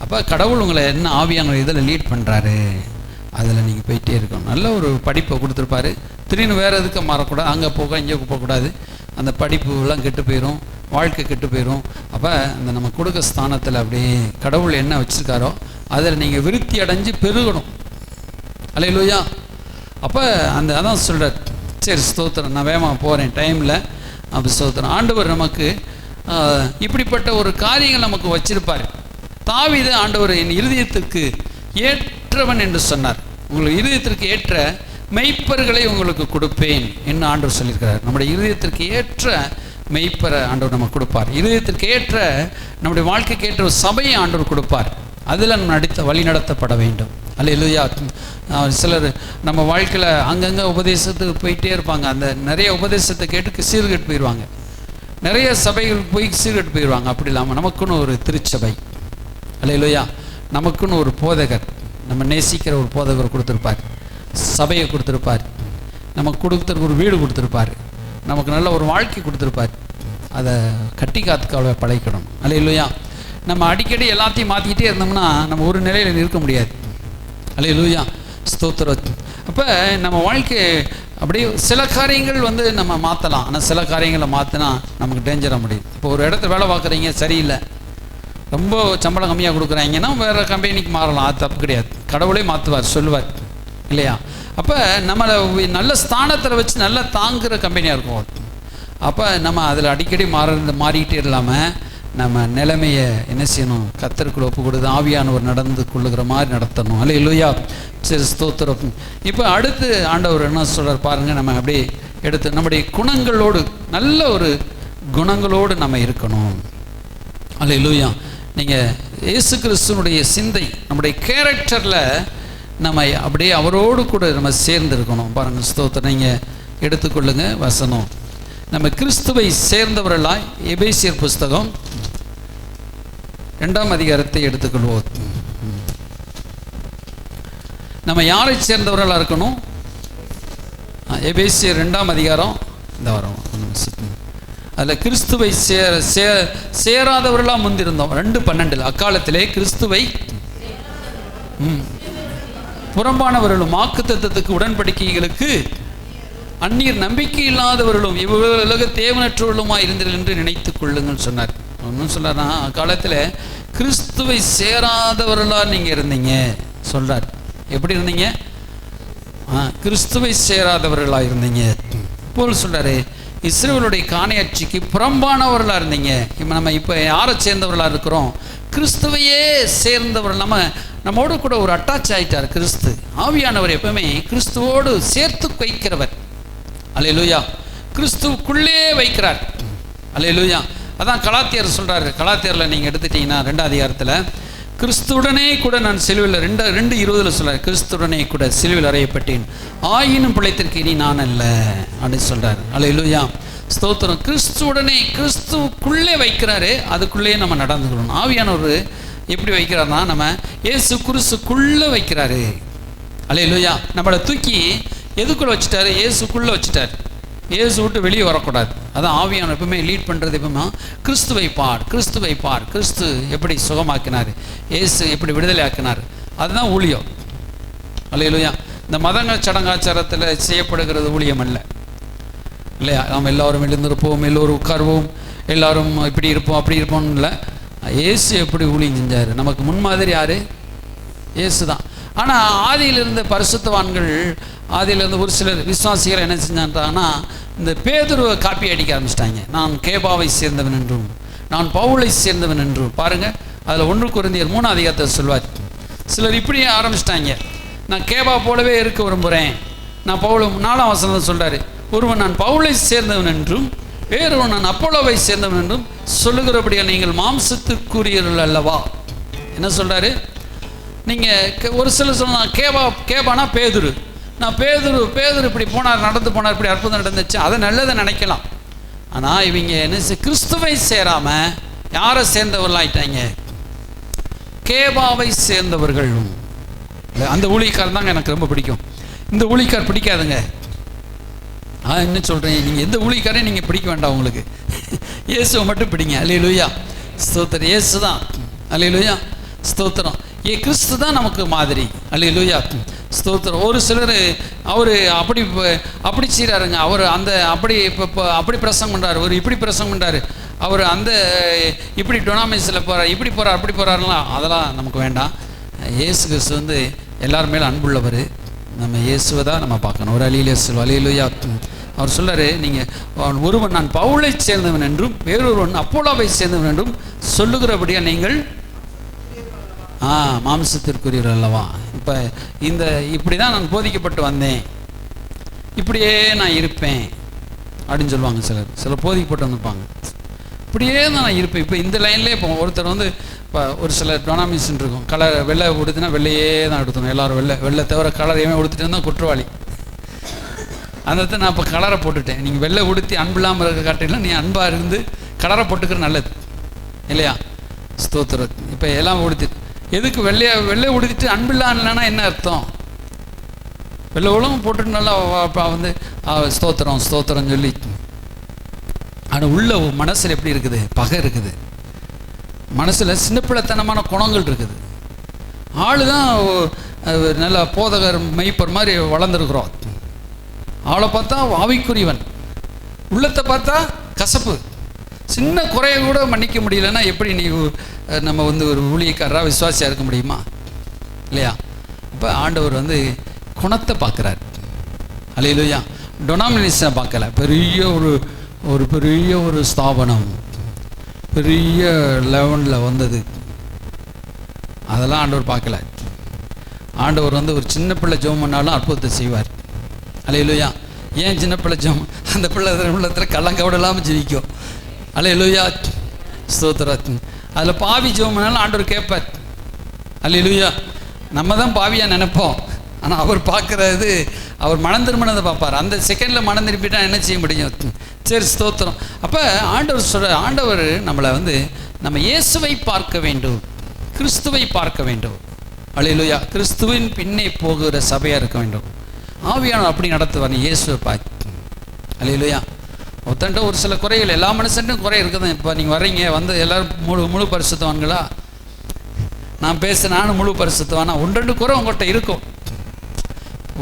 அப்போ கடவுள் உங்களை என்ன ஆவியான இதில் லீட் பண்ணுறாரு, அதில் நீங்கள் போயிட்டே இருக்கணும். நல்ல ஒரு படிப்பை கொடுத்துருப்பாரு, திடீர்னு வேறு எதுக்கு மாறக்கூடாது, அங்கே போக இங்கே போகக்கூடாது. அந்த படிப்புலாம் கெட்டு போயிடும், வாழ்க்கை கெட்டு போயிடும். அப்போ அந்த நம்ம கொடுக்க ஸ்தானத்தில் அப்படியே கடவுள் என்ன வச்சுருக்காரோ அதில் நீங்கள் விருத்தி அடைஞ்சு பெருகணும். அல்லேலூயா. அப்போ அதான் சொல்கிறார். சரி ஸ்தோத்திரம், நான் வேகமாக போகிறேன் டைமில். அப்படி ஸ்தோத்திரம். ஆண்டவர் நமக்கு இப்படிப்பட்ட ஒரு காரியங்கள் நமக்கு வச்சிருப்பார். தாவீது ஆண்டவர் என் இருதயத்திற்கு ஏற்றவன் என்று சொன்னார். உங்களுக்கு இருதயத்திற்கு ஏற்ற மெய்ப்பர்களை உங்களுக்கு கொடுப்பேன் என்று ஆண்டவர் சொல்லியிருக்கிறார். நம்முடைய இருதயத்திற்கு ஏற்ற மெய்ப்பரை ஆண்டவர் நமக்கு கொடுப்பார். இருதயத்திற்கு ஏற்ற நம்முடைய வாழ்க்கைக்கு ஏற்ற ஒரு சபையை ஆண்டவர் கொடுப்பார். அதில் நம்ம வழி நடத்தப்பட வேண்டும். அல்லேலூயா. சிலர் நம்ம வாழ்க்கையில் அங்கங்கே உபதேசத்துக்கு போயிட்டே இருப்பாங்க. அந்த நிறைய உபதேசத்தை கேட்டு சீர்கெட்டு போயிடுவாங்க. நிறைய சபைகளுக்கு போய் சீர்கெட்டு போயிடுவாங்க. அப்படி இல்லாமல் நமக்குன்னு ஒரு திருச்சபை, அல்லேலூயா, நமக்குன்னு ஒரு போதகர், நம்ம நேசிக்கிற ஒரு போதகர் கொடுத்துருப்பார், சபையை கொடுத்துருப்பார், நமக்கு கொடுத்துருக்கு ஒரு வீடு கொடுத்துருப்பார், நமக்கு நல்ல ஒரு வாழ்க்கை கொடுத்துருப்பார். அதை கட்டி காத்துக்காக பழகிக்கணும். அல்லேலூயா. நம்ம அடிக்கடி எல்லாத்தையும் மாற்றிக்கிட்டே இருந்தோம்னா நம்ம ஒரு நிலையில் நிற்க முடியாது. அல்லேலூயா, ஸ்தோத்திரம். அப்போ நம்ம வாழ்க்கை அப்படியே சில காரியங்கள் நம்ம மாற்றலாம். ஆனால் சில காரியங்களை மாற்றினா நமக்கு டேஞ்சராக முடியும். இப்போ ஒரு இடத்துல வேலை பார்க்குறீங்க, சரியில்லை, ரொம்ப சம்பளம் கம்மியாக கொடுக்குறாங்கன்னா வேறு கம்பெனிக்கு மாறலாம். அது தப்பு கிடையாது. கடவுளே மாற்றுவார், சொல்லுவார் இல்லையா? அப்போ நம்மளை நல்ல ஸ்தானத்தில் வச்சு நல்லா தாங்குகிற கம்பெனியாக இருக்கும். அப்போ நம்ம அதில் அடிக்கடி மாறிக்கிட்டே இல்லாமல் நம்ம நிலைமையை என்ன செய்யணும்? கர்த்தருக்குள்ள ஒப்பு கொடுத்து ஆவியானவர் நடந்து கொள்ளுகிற மாதிரி நடத்தணும். அல்லேலூயா. சரி, ஸ்தோத்திரம். இப்போ அடுத்து ஆண்டவர் என்ன சொல்கிறார் பாருங்கள். நம்ம அப்படியே எடுத்து நம்முடைய குணங்களோடு, நல்ல ஒரு குணங்களோடு நம்ம இருக்கணும். அல்லேலூயா. நீங்கள் இயேசு கிறிஸ்துவனுடைய சிந்தை, நம்முடைய கேரக்டரில் நம்ம அப்படியே அவரோடு கூட நம்ம சேர்ந்து இருக்கணும். பாருங்கள், ஸ்தோத்திரம். நீங்கள் எடுத்துக்கொள்ளுங்க வசனம். நம்ம கிறிஸ்துவை சேர்ந்தவர்களாய் எபேசியர் புஸ்தகம் 2ஆம் அதிகாரத்தை எடுத்துக்கொள்வோம். நம்ம யாரை சேர்ந்தவர்களாக இருக்கணும்? எபேசியர் 2ஆம் அதிகாரம் இந்த வாரம் அதில் கிறிஸ்துவை சேராதவர்களாக முந்திருந்தோம். 2:12 அக்காலத்திலே கிறிஸ்துவை புறம்பானவர்களும் வாக்குத்தத்தத்துக்கு உடன்படிக்கைகளுக்கு அந்நீர் நம்பிக்கை இல்லாதவர்களும் இவ்வுலக தேவனற்றவர்களுமாய் இருந்தீர்கள் என்று நினைத்துக் கொள்ளுங்கள் சொன்னார். ஒன்றும் சொல்றாருன்னா, அக்காலத்தில் கிறிஸ்துவை சேராதவர்களாக நீங்கள் இருந்தீங்க சொல்றார். எப்படி இருந்தீங்க? கிறிஸ்துவை சேராதவர்களாக இருந்தீங்க. இப்போ சொல்றாரு, இஸ்ரவேலுடைய காணியாட்சிக்கு புறம்பானவர்களாக இருந்தீங்க. நம்ம இப்போ யாரை சேர்ந்தவர்களாக இருக்கிறோம்? கிறிஸ்துவையே சேர்ந்தவர்கள். நம்மோடு கூட ஒரு அட்டாச் ஆகிட்டார் கிறிஸ்து. ஆவியானவர் எப்பவுமே கிறிஸ்துவோடு சேர்த்து வைக்கிறவர். அல்லேலூயா. கிறிஸ்துவுக்குள்ளே வைக்கிறார். அல்லேலூயா. அதான் கலாத்தியர் சொல்கிறாரு. கலாத்தியரில் நீங்கள் எடுத்துட்டீங்கன்னா 2ஆம் அதிகாரத்தில் கிறிஸ்துவுடனே கூட நான் சிலுவையில் 2:20 சொல்கிறார். கிறிஸ்துவுடனே கூட சிலுவையில் அறையப்பட்டேன், ஆயினும் பிழைத்திற்கு இனி நான் அல்ல அப்படின்னு சொல்கிறார். அல்லேலூயா, ஸ்தோத்திரம். கிறிஸ்துவுடனே, கிறிஸ்துவுக்குள்ளே வைக்கிறாரு. அதுக்குள்ளேயே நம்ம நடந்துக்கணும். ஆவியானவர் எப்படி வைக்கிறார்னா, நம்ம இயேசு கிறிஸ்துக்குள்ளே வைக்கிறாரு. அல்லேலூயா. நம்மளை தூக்கி எதுக்குள்ளே வச்சுட்டாரு? இயேசுக்குள்ளே வச்சுட்டார். இயேசு விட்டு வெளியே வரக்கூடாது. அதான் ஆவியானவர் எப்பவுமே லீட் பண்ணுறது. எப்பவுமே கிறிஸ்துவை பார், கிறிஸ்துவை பார். கிறிஸ்து எப்படி சுகமாக்கினார், இயேசு எப்படி விடுதலை ஆக்கினார். அதுதான் ஊழியம். அல்லேலூயா. இந்த மதங்கள் சடங்காச்சாரத்தில் செய்யப்படுகிறது ஊழியம் அல்ல, இல்லையா? நாம் எல்லோரும் எழுந்திருப்போம், எல்லோரும் உட்காருவோம், எல்லோரும் இப்படி இருப்போம் அப்படி இருப்போம்னு இல்லை. இயேசு எப்படி ஊழியம் செஞ்சார்? நமக்கு முன்மாதிரி யார்? இயேசு தான். ஆனால் ஆதியிலிருந்து பரிசுத்தவான்கள், ஆதியிலிருந்து ஒரு சிலர் விசுவாசிகள் என்ன செஞ்சாங்கன்னா, இந்த பேதுருவை காப்பி அடிக்க ஆரம்பிச்சிட்டாங்க. நான் கேபாவை சேர்ந்தவன் என்றும், நான் பவுலை சேர்ந்தவன் என்றும். பாருங்கள், அதில் 1 கொரிந்தியர் 3ஆம் அதிகாரத்தை சொல்வார். சிலர் இப்படியே ஆரம்பிச்சிட்டாங்க. நான் கேபா போலவே இருக்க விரும்புகிறேன். நான் பவுலை 4ஆம் வசனம் சொல்கிறாரு, ஒருவன் நான் பவுலை சேர்ந்தவன் என்றும் வேறொருவன் நான் அப்போலோவை சேர்ந்தவன் என்றும் சொல்லுகிறபடியா நீங்கள் மாம்சத்துக்குரியவர்கள் அல்லவா. என்ன சொல்கிறாரு? நீங்கள் ஒரு சிலர் சொன்னால் கேபானா பேதுரு, நான் பேதுரு இப்படி போனார், நடந்து போனார், இப்படி அற்புதம் நடந்துச்சு, அதை நல்லதை நினைக்கலாம். ஆனால் இவங்க என்ன கிறிஸ்துவை சேராமல் யாரை சேர்ந்தவர்களாயிட்டாங்க? கேபாவை சேர்ந்தவர்கள். அந்த ஊழியக்காரர் தாங்க எனக்கு ரொம்ப பிடிக்கும். இந்த ஊழியக்கார் பிடிக்காதுங்க. என்ன சொல்கிறேன், நீங்கள் எந்த ஊழியக்காரையும் நீங்கள் பிடிக்க வேண்டாம். உங்களுக்கு இயேசுவை மட்டும் பிடிங்க. அல்லேலூயா, ஸ்தோத்திரம். இயேசு தான். அல்லேலூயா, ஸ்தோத்திரம். கிறிஸ்து தான் நமக்கு மாதிரி. அல்லேலூயா, ஸ்தோத்திரம். ஒரு சிலர் அவர் அப்படி செய்கிறாருங்க. அவர் அந்த அப்படி பிரசங்கம் பண்ணுறாரு, ஒரு இப்படி பிரசங்கம் பண்ணுறாரு, அவர் அந்த இப்படி டொனாமிஸில் போகிறார், இப்படி போகிறார், அப்படி போகிறாருலாம். அதெல்லாம் நமக்கு வேண்டாம். இயேசு கிறிஸ்து எல்லார் மேலே அன்புள்ளவர். நம்ம இயேசுவை தான் நம்ம பார்க்கணும். ஒரு அலியிலே சொல்லுவோம். அல்லேலூயா, அவர் சொல்றாரு, நீங்கள் ஒருவன் நான் பவுலை சேர்ந்தவன் என்றும் வேறொருவன் அப்போலோவை சேர்ந்தவன் என்றும் சொல்லுகிறபடியா நீங்கள் மாம்சத்திற்குரியவர் அல்லவா. இப்போ இப்படி தான் நான் போதிக்கப்பட்டு வந்தேன், இப்படியே நான் இருப்பேன் அப்படின்னு சொல்லுவாங்க சிலர் போதிக்கப்பட்டு வந்திருப்பாங்க. இப்படியே தான் நான் இருப்பேன். இப்போ இந்த லைன்லேயே இப்போ ஒருத்தர் இப்போ ஒரு சில டொனாமிஷன் இருக்கும், கலர் வெள்ளை உடுத்தினா வெள்ளையே தான் எடுத்தணும், எல்லோரும் வெள்ளை தவிர கலர் ஏன் உடுத்திட்டு இருந்தால் குற்றவாளி. அந்த நான் இப்போ கலரை போட்டுட்டேன். நீங்கள் வெள்ளை உடுத்தி அன்பில்லாமல் இருக்க காட்டிலும் நீ அன்பாக இருந்து கலரை போட்டுக்கிற நல்லது இல்லையா? ஸ்தோத்திரம். இப்போ எல்லாம் உடுத்திட்டு எதுக்கு வெள்ளை உடுத்திட்டு அன்பில்லாம இல்லைன்னா என்ன அர்த்தம்? வெள்ளை உலகம் போட்டுட்டு நல்லா ஸ்தோத்திரம் ஸ்தோத்திரம் சொல்லி, ஆனால் உள்ள மனசில் எப்படி இருக்குது? பகை இருக்குது. மனசில் சின்னப்பிள்ளைத்தனமான குணங்கள் இருக்குது. ஆள் தான் நல்லா போதகர் மெய்ப்பர் மாதிரி வளர்ந்துருக்குறோம். ஆளை பார்த்தா ஆவிக்குரியவன், உள்ளத்தை பார்த்தா கசப்பு. சின்ன குறைய கூட மன்னிக்க முடியலன்னா எப்படி நம்ம ஒரு ஊழியக்காரராக விசுவாசியாக இருக்க முடியுமா? இல்லையா? அப்போ ஆண்டவர் குணத்தை பார்க்குறார். அல்லேலூயா. டொனாமினேஷனை பார்க்கல. பெரிய ஒரு ஸ்தாபனம் பெரிய லெவலில் வந்தது, அதெல்லாம் ஆண்டவர் பார்க்கல. ஆண்டவர் ஒரு சின்ன பிள்ளை ஜெபம் பண்ணாலும் அற்புதத்தை செய்வார். அல்லேலூயா. ஏன் சின்ன பிள்ளை ஜெபம்? அந்த பிள்ளை உள்ளத்தில் கள்ளங்கவடம் இல்லாமல் ஜெபிக்கும். அல்லேலூயா. ஸ்தோத்திரம். அதில் பாவி ஜெபம் பண்ணாலும் ஆண்டவர் கேட்பார். அல்லேலூயா. நம்ம தான் பாவியாக நினைப்போம், ஆனால் அவர் பார்க்குறது, அவர் மனம் திரும்பினதை பார்ப்பார். அந்த செகண்டில் மனம் திரும்பிட்டா என்ன செய்ய முடியும்? சரி, ஸ்தோத்திரம். அப்போ ஆண்டவர் நம்மளை நம்ம இயேசுவை பார்க்க வேண்டும், கிறிஸ்துவை பார்க்க வேண்டும். அல்லேலூயா. கிறிஸ்துவின் பின்னே போகிற சபையாக இருக்க வேண்டும். ஆவியானவர் அப்படி நடத்துவார். இயேசுவை பார்த்து. அல்லேலூயா. ஒருத்தன்ட்ட ஒரு சில குறைகள், எல்லா மனுஷன்ட்டும் குறை இருக்குது. இப்போ நீங்கள் வர்றீங்க எல்லோரும் முழு பரிசுத்தவான்களா? நான் நானும் முழு பரிசுத்தவானா? 1-2 குறை உங்கள்கிட்ட இருக்கும்,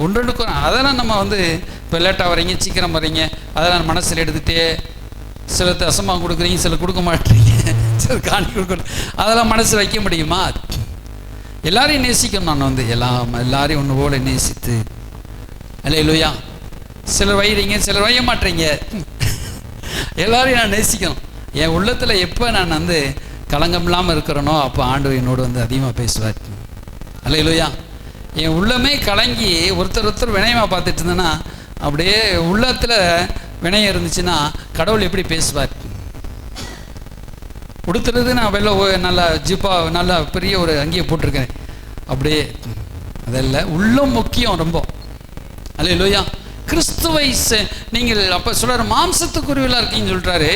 1-2 குறை. அதெல்லாம் நம்ம இப்போ லேட்டாக வர்றீங்க, சீக்கிரம் வர்றீங்க, அதெல்லாம் மனசில் எடுத்துகிட்டே சில அசமாக கொடுக்குறீங்க, சில கொடுக்க மாட்டீங்க, சில காணி கொடுக்கணும், அதெல்லாம் மனசில் வைக்க முடியுமா? எல்லாரையும் நேசிக்கணும். நான் எல்லாரையும் ஒன்று போல நேசித்து. அல்லேலூயா. சிலர் வைறீங்க, சிலர் வைய மாட்டீங்க. எல்லாரையும் நான் நேசிக்கணும். என் உள்ளத்தில் எப்போ நான் களங்கம் இல்லாமல் இருக்கிறேனோ அப்போ ஆண்டவர் என்னோடு அதிகமாக பேசுவார். அல்லேலூயா. என் உள்ளமே கலங்கி ஒருத்தர் வினயமாக பார்த்துட்டு இருந்தேன்னா, அப்படியே உள்ளத்தில் வினயம் இருந்துச்சுன்னா கடவுள் எப்படி பேசுவார்? உடுத்துறது நான் நல்லா ஜிப்பாக நல்லா பெரிய ஒரு அங்கேயே போட்டிருக்கேன், அப்படியே அதெல்லாம் உள்ளம் முக்கியம் ரொம்ப. அல்லேலூயா. கிறிஸ்துவை நீங்கள் அப்போ சொல்கிறார், மாம்சத்துக்குரியவர்களாக இருக்கீங்கன்னு சொல்கிறாரு.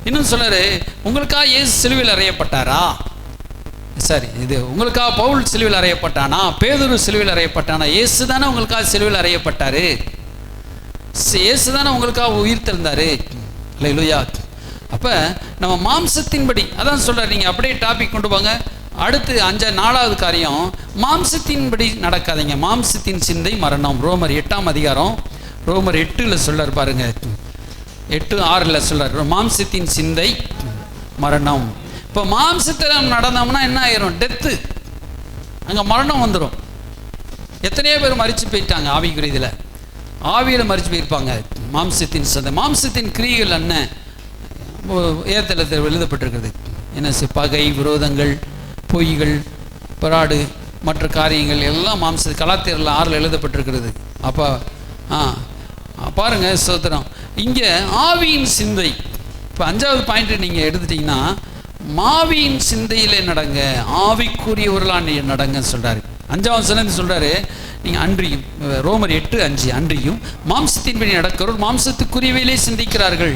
இன்னும் சொல்கிறாரு, உங்களுக்காக இயேசு சிலுவையில் அறையப்பட்டாரா? சரி, இது உங்களுக்காக பவுல் சிலுவையில் அறையப்பட்டானா? பேதுரு சிலுவையில் அறையப்பட்டானா? இயேசு தானே உங்களுக்காக சிலுவையில் அறையப்பட்டார். இயேசு தானே உங்களுக்காக உயிர் தெழுந்தார். அல்லேலூயா. அப்போ நம்ம மாம்சத்தின்படி அதான் சொல்கிறார். நீங்கள் அப்படியே டாபிக் கொண்டு போங்க. அடுத்து 4வது காரியம், மாம்சத்தின்படி நடக்காதீங்க. மாம்சத்தின் சிந்தை மரணம். ரோமர் 8ஆம் அதிகாரம் ரோமர் 8ல் சொல்றார் பாருங்க. 8:6 சொல்றார், மாம்சத்தின் சிந்தை மரணம். இப்போ மாம்சத்தில் நடந்தோம்னா என்ன ஆயிரும்? டெத்து. அங்கே மரணம் வந்துடும். எத்தனையோ பேர் மரிச்சு போயிட்டாங்க ஆவிக்குரியதில், ஆவியில் மரிச்சு போயிருப்பாங்க. மாம்சத்தின் சிந்தை. மாம்சத்தின் கிரியைகள் என்ன? ஏத்தலத்தில் எழுதப்பட்டிருக்கிறது. என்ன? பகை, விரோதங்கள், பொய்கள், பராடு, மற்ற காரியங்கள் எல்லாம் மாம்ச கலாத்தியரில் 6 எழுதப்பட்டிருக்கிறது. அப்போ பாருங்க சோத்திரம். இங்கே ஆவியின் சிந்தை. இப்போ 5வது பாயிண்ட் நீங்கள் எடுத்துட்டிங்கன்னா, மாவியின் சிந்தையிலே நடங்க, ஆவிக்குரியவர்களாக நடங்க சொல்கிறாரு. 5வது வசனம் சொல்கிறாரு, நீங்கள் அன்றியும், ரோமர் 8:5, அன்றியும் மாம்சத்தின்படி நடக்கிறவர் மாம்சத்துக்குரியவையிலே சிந்திக்கிறார்கள்,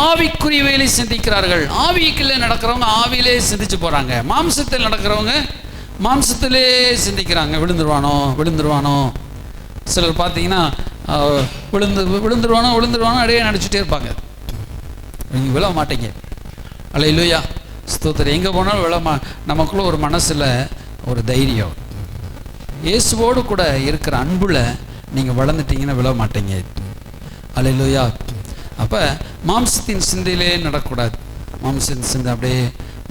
ஆவிக்குரிய வேலை சிந்திக்கிறார்கள். ஆவிக்குள்ளே நடக்கிறவங்க ஆவியிலே சிந்திச்சு போகிறாங்க. மாம்சத்தில் நடக்கிறவங்க மாம்சத்திலே சிந்திக்கிறாங்க. விழுந்துருவானோ. சிலர் பார்த்தீங்கன்னா விழுந்துருவானோ அப்படியே நடிச்சுட்டே இருப்பாங்க. நீங்கள் விழ மாட்டீங்க. அல்லேலூயா. ஸ்தோத்திரம். எங்கே போனாலும் நமக்குள்ள ஒரு மனசில் ஒரு தைரியம், இயேசுவோடு கூட இருக்கிற அன்புல நீங்கள் வளர்ந்துட்டீங்கன்னா விழ மாட்டீங்க. அல்லேலூயா. அப்போ மாம்சத்தின் சிந்தையிலே நடக்கூடாது. மாம்சத்தின் சிந்தை அப்படியே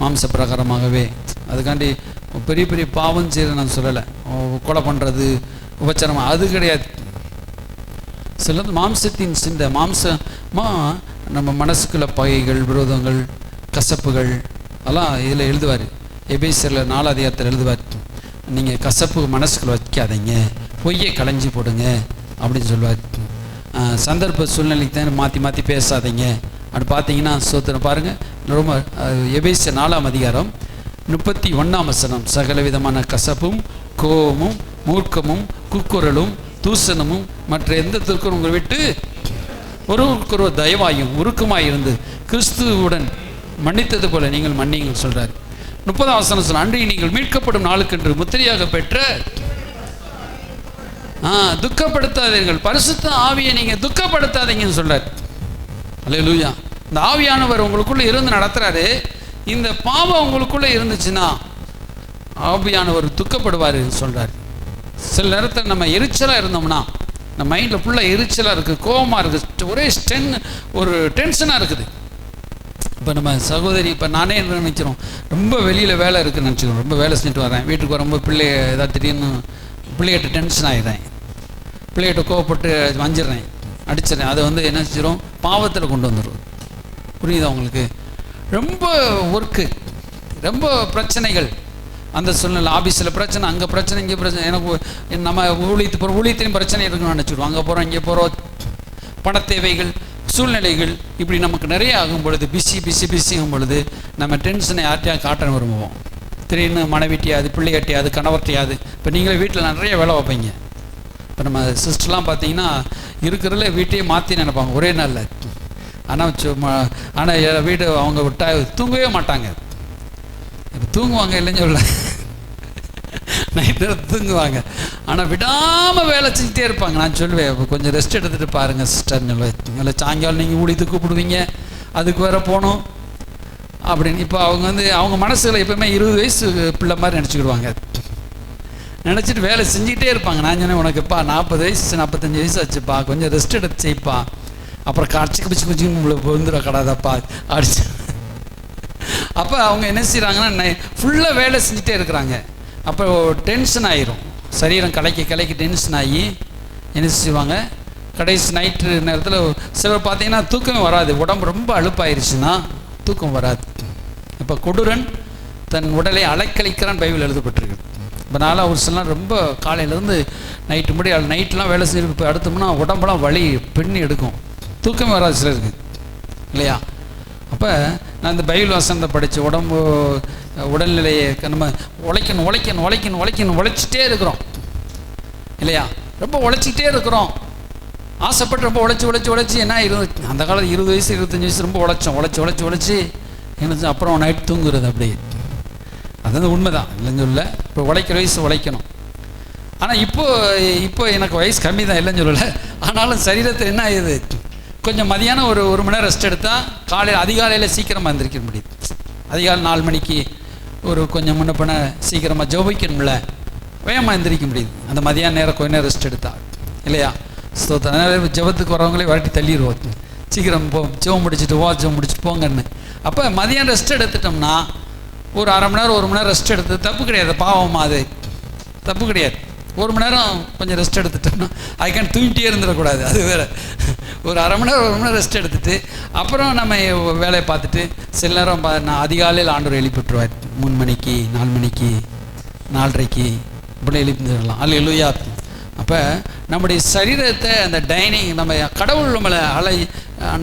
மாம்ச பிரகாரமாகவே. அதுக்காண்டி பெரிய பெரிய பாவம் செய்ய நான் சொல்லலை. கொலை பண்ணுறது, உபச்சாரம், அது கிடையாது. சிலது மாம்சத்தின் சிந்தை, மாம்சமாக நம்ம மனசுக்குள்ள பகைகள், விரோதங்கள், கசப்புகள் எல்லாம் இதில் எழுதுவார். எபேசியரில் 4 அதிகாரத்தில் எழுதுவார், நீங்கள் கசப்பு மனசுக்குள்ள வைக்காதீங்க, பொய்யை களைஞ்சி போடுங்க அப்படின்னு சொல்லுவார். சந்தர்ப்ப சூழ்நிலைக்கு தான் மாற்றி பேசாதீங்க அப்படி பார்த்தீங்கன்னா சோத்திரம் பாருங்கள். ரொம்ப எபேசியர் 4ஆம் அதிகாரம் 31ஆம் வசனம், சகல விதமான கசப்பும், கோபமும், மூர்க்கமும், கூக்குரலும், தூசணமும் மற்ற எந்த திருக்குறளும் உங்களை விட்டு ஒருவருக்கொரு தயவாயும் உருக்கமாயிருந்து கிறிஸ்துவுடன் மன்னித்தது போல நீங்கள் மன்னிங்கள் சொல்கிறார். 30ஆம் வசனம் சொல்ல, அன்றைய நீங்கள் மீட்கப்படும் நாளுக்கென்று முத்திரையாக பெற்ற துக்கப்படுத்தாதீர்கள், பரிசுத்த ஆவியை நீங்கள் துக்கப்படுத்தாதீங்கன்னு சொல்கிறார். அல்லேலூயா. இந்த ஆவியானவர் உங்களுக்குள்ளே இருந்து நடத்துகிறாரு. இந்த பாவம் உங்களுக்குள்ளே இருந்துச்சுன்னா ஆவியானவர் துக்கப்படுவார் சொல்கிறார். சில நேரத்தில் நம்ம எரிச்சலாக இருந்தோம்னா, நம்ம மைண்டில் ஃபுல்லாக எரிச்சலாக இருக்குது, கோபமாக இருக்குது, ஒரே ஒரு டென்ஷனாக இருக்குது. இப்போ நம்ம சகோதரி, இப்போ நானே நினைக்கிறோம், ரொம்ப வெளியில் வேலை இருக்குதுன்னு நினச்சிக்கிறோம், ரொம்ப வேலை செஞ்சுட்டு வரேன், வீட்டுக்கு வரும்போது பிள்ளைய ஏதாவது திடீர்னு பிள்ளைகிட்ட டென்ஷன் ஆகிடுறேன், பிள்ளைகிட்ட கோவப்பட்டு வஞ்சிடுறேன், அடிச்சிடறேன். அதை வந்து என்ன செஞ்சிடும், பாவத்தில் கொண்டு வந்துடும். புரியுதா உங்களுக்கு? ரொம்ப ஒர்க்கு, ரொம்ப பிரச்சனைகள், அந்த சூழ்நிலை, ஆஃபீஸில் பிரச்சனை, அங்கே பிரச்சனை, இங்கே பிரச்சனை, எனக்கு நம்ம ஊழியத்திலையும் பிரச்சனை இருக்குன்னு நினச்சிடுவோம். அங்கே போகிறோம், இங்கே போகிறோம், பண தேவைகள், சூழ்நிலைகள், இப்படி நமக்கு நிறைய ஆகும் பொழுது, பிஸிங்கும் பொழுது நம்ம டென்ஷனை யார்ட்டையாக காட்ட விரும்புவோம். திடீர்னு மனைவிட்டியாது, பிள்ளையாட்டியாது, கணவர்ட்டியாது. இப்போ நீங்களே வீட்டில் நிறைய வேலை வைப்பீங்க. இப்போ நம்ம சிஸ்டர்லாம் பார்த்தீங்கன்னா இருக்கிறதுல வீட்டையே மாற்றி நினைப்பாங்க ஒரே நாளில். ஆனால் வீடு அவங்க விட்டா தூங்கவே மாட்டாங்க. இப்போ தூங்குவாங்க இல்லைன்னு சொல்ல, நைட்டு தூங்குவாங்க, ஆனால் விடாமல் வேலை செஞ்சுட்டே இருப்பாங்க. நான் சொல்லுவேன், இப்போ கொஞ்சம் ரெஸ்ட் எடுத்துகிட்டு பாருங்கள் சிஸ்டர்னு சொல்லுவேன். இல்லை சாயங்காலம் நீங்கள் ஊழியத்துக்கு கூப்பிடுவீங்க, அதுக்கு வேற போகணும் அப்படின்னு. இப்போ அவங்க வந்து அவங்க மனசில் எப்பவுமே 20 வயசு பிள்ளை மாதிரி நினச்சிக்கிடுவாங்க, நினச்சிட்டு வேலை செஞ்சுக்கிட்டே இருப்பாங்க. நான் சொன்னேன், உனக்குப்பா 40 வயசு 45 வயசு ஆச்சுப்பா, கொஞ்சம் ரெஸ்ட் எடுத்து செய்ப்பா, அப்புறம் காய்ச்சி பிடிச்சி உங்களுக்கு வந்துட கடாதாப்பா அடிச்சு. அப்போ அவங்க என்ன செய்கிறாங்கன்னா ஃபுல்லாக வேலை செஞ்சுட்டே இருக்கிறாங்க. அப்போ டென்ஷன் ஆயிரும், சரீரம் கலைக்கு டென்ஷன் ஆகி என்ன செய்வாங்க, கடைசி நைட்டு நேரத்தில் சிலர் பார்த்தீங்கன்னா தூக்கமே வராது. உடம்பு ரொம்ப அலுப்பாயிருச்சுன்னா தூக்கம் வராது. இப்போ கொடூரன் தன் உடலை அலைக்கழிக்கிறான் பைபிள் எழுதப்பட்டிருக்கு. இப்போ நாளாக ஒரு சிலலாம் ரொம்ப காலையிலேருந்து நைட்டு முடி நைட்லாம் வேலை செஞ்சு இப்போ அடுத்தோம்னா உடம்பெல்லாம் வலி பின்னி எடுக்கும், தூக்கமே வராது சிலருக்கு இல்லையா. அப்போ நான் இந்த பைபிள் வசனத்தை படித்து உடல்நிலையை நம்ம உழைச்சிட்டே இருக்கிறோம் இல்லையா, ரொம்ப உழைச்சிக்கிட்டே இருக்கிறோம், ஆசைப்பட்டு ரொம்ப உழைச்சி என்ன அந்த காலத்தில் 20 வயசு 25 வயசு ரொம்ப உழைச்சி என்ன அப்புறம் நைட் தூங்குறது அப்படியே. அது வந்து உண்மைதான் இல்லைன்னு சொல்ல. இப்போ உழைக்கிற வயசு உழைக்கணும். ஆனால் இப்போ எனக்கு வயசு கம்மி தான் இல்லைன்னு சொல்லலை. ஆனாலும் சரீரத்தில் என்ன ஆகுது, கொஞ்சம் மதியானம் ஒரு மணி நேரம் ரெஸ்ட் எடுத்தால் அதிகாலையில் சீக்கிரமாக எழுந்திரிக்க முடியுது. அதிகாலை 4 மணிக்கு கொஞ்சம் முன்ன பண்ண சீக்கிரமாக ஜெபிக்கணும்ல, வேகமாக எழுந்திரிக்க முடியுது அந்த மதியான நேரம் கொஞ்ச நேரம் ரெஸ்ட் எடுத்தா இல்லையா. அதனால் ஜெபத்துக்கு வரவங்களே வரட்டி தள்ளிடுவோம், சீக்கிரம் ஜெபம் முடிச்சுட்டு போங்கன்னு. அப்போ மதியானம் ரெஸ்ட் எடுத்துட்டோம்னா ஒரு அரை மணி நேரம் 1 மணி நேரம் ரெஸ்ட் எடுத்து தப்பு கிடையாது, பாவமா அது தப்பு கிடையாது. 1 மணி நேரம் கொஞ்சம் ரெஸ்ட் எடுத்துட்டோம்னா அதுக்கான தூங்கிட்டே இருந்துடக்கூடாது, அது வேறு. ஒரு அரை மணி நேரம் 1 மணி நேரம் ரெஸ்ட் எடுத்துட்டு அப்புறம் நம்ம வேலையை பார்த்துட்டு சில நேரம் நான் அதிகாலையில் ஆண்டவர் எழுப்பிட்டுருவார். 3 மணிக்கு 4 மணிக்கு 4:30 இப்படி எழுப்பிடலாம். அல்லேலூயா. அப்போ நம்முடைய சரீரத்தை அந்த டைனிங் நம்ம கடவுள் நம்மளை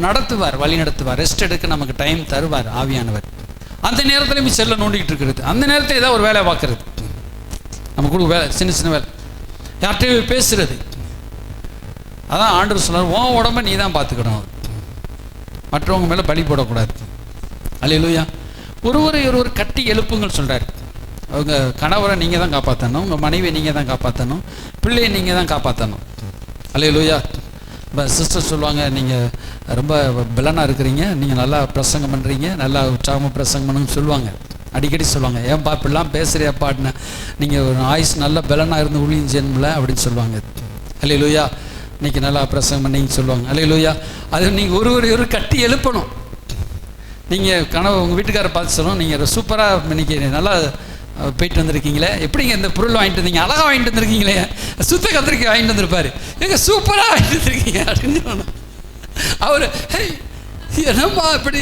நடத்துவார், வழி நடத்துவார், ரெஸ்ட் எடுக்க நமக்கு டைம் தருவார் ஆவியானவர். அந்த நேரத்தில் செல்ல நோண்டிக்கிட்டு இருக்கிறது, அந்த நேரத்தில் ஏதாவது ஒரு வேலை பார்க்கறது, நம்ம கூட வேலை சின்ன வேலை, யார்கிட்டையும் பேசுறது. அதான் ஆண்டவர் சொன்னார், உன் உடம்பை நீ தான் பார்த்துக்கணும், மற்றவங்க மேலே பலி போடக்கூடாது. அல்லேலூயா. ஒருவர் கட்டி எழுப்புங்கள் சொல்கிறார். அவங்க கணவரை நீங்கள் தான் காப்பாற்றணும், உங்கள் மனைவியை நீங்கள் தான் காப்பாற்றணும், பிள்ளையை நீங்கள் தான் காப்பாற்றணும். அல்லேலூயா. இப்போ சிஸ்டர் சொல்லுவாங்க, நீங்கள் ரொம்ப பலனாக இருக்கிறீங்க, நீங்கள் நல்லா பிரசங்கம் பண்ணுறீங்க, நல்லா உற்சாகமாக பிரசங்கம் பண்ணுன்னு சொல்லுவாங்க, அடிக்கடி சொல்லுவாங்க. ஏன்பா இப்படிலாம் பேசுகிறியாப்பான்னு, நீங்கள் ஒரு ஆயுஸ் நல்ல பலனாக இருந்து ஊழியம் செய்யணும்ல அப்படின்னு சொல்லுவாங்க. அல்லேலூயா. இன்றைக்கி நல்லா பிரசங்கம் பண்ணின்னு சொல்லுவாங்க. அல்லேலூயா. அது நீங்கள் ஒரு கட்டி எழுப்பணும். நீங்கள் உங்கள் வீட்டுக்காரை பார்த்து சொல்லணும், நீங்கள் சூப்பராக இன்றைக்கி நல்லா போயிட்டு வந்திருக்கீங்களே, எப்படிங்க இந்த பொருள் வாங்கிட்டு வந்தீங்க, அழகாக வாங்கிட்டு வந்திருக்கீங்களே, சுத்த கத்திரிக்காய் வாங்கிட்டு வந்திருப்பாரு, எங்க சூப்பராக வாங்கிட்டு வந்திருக்கீங்க அப்படின்னு சொன்னோம். அவர் என்னம்மா இப்படி,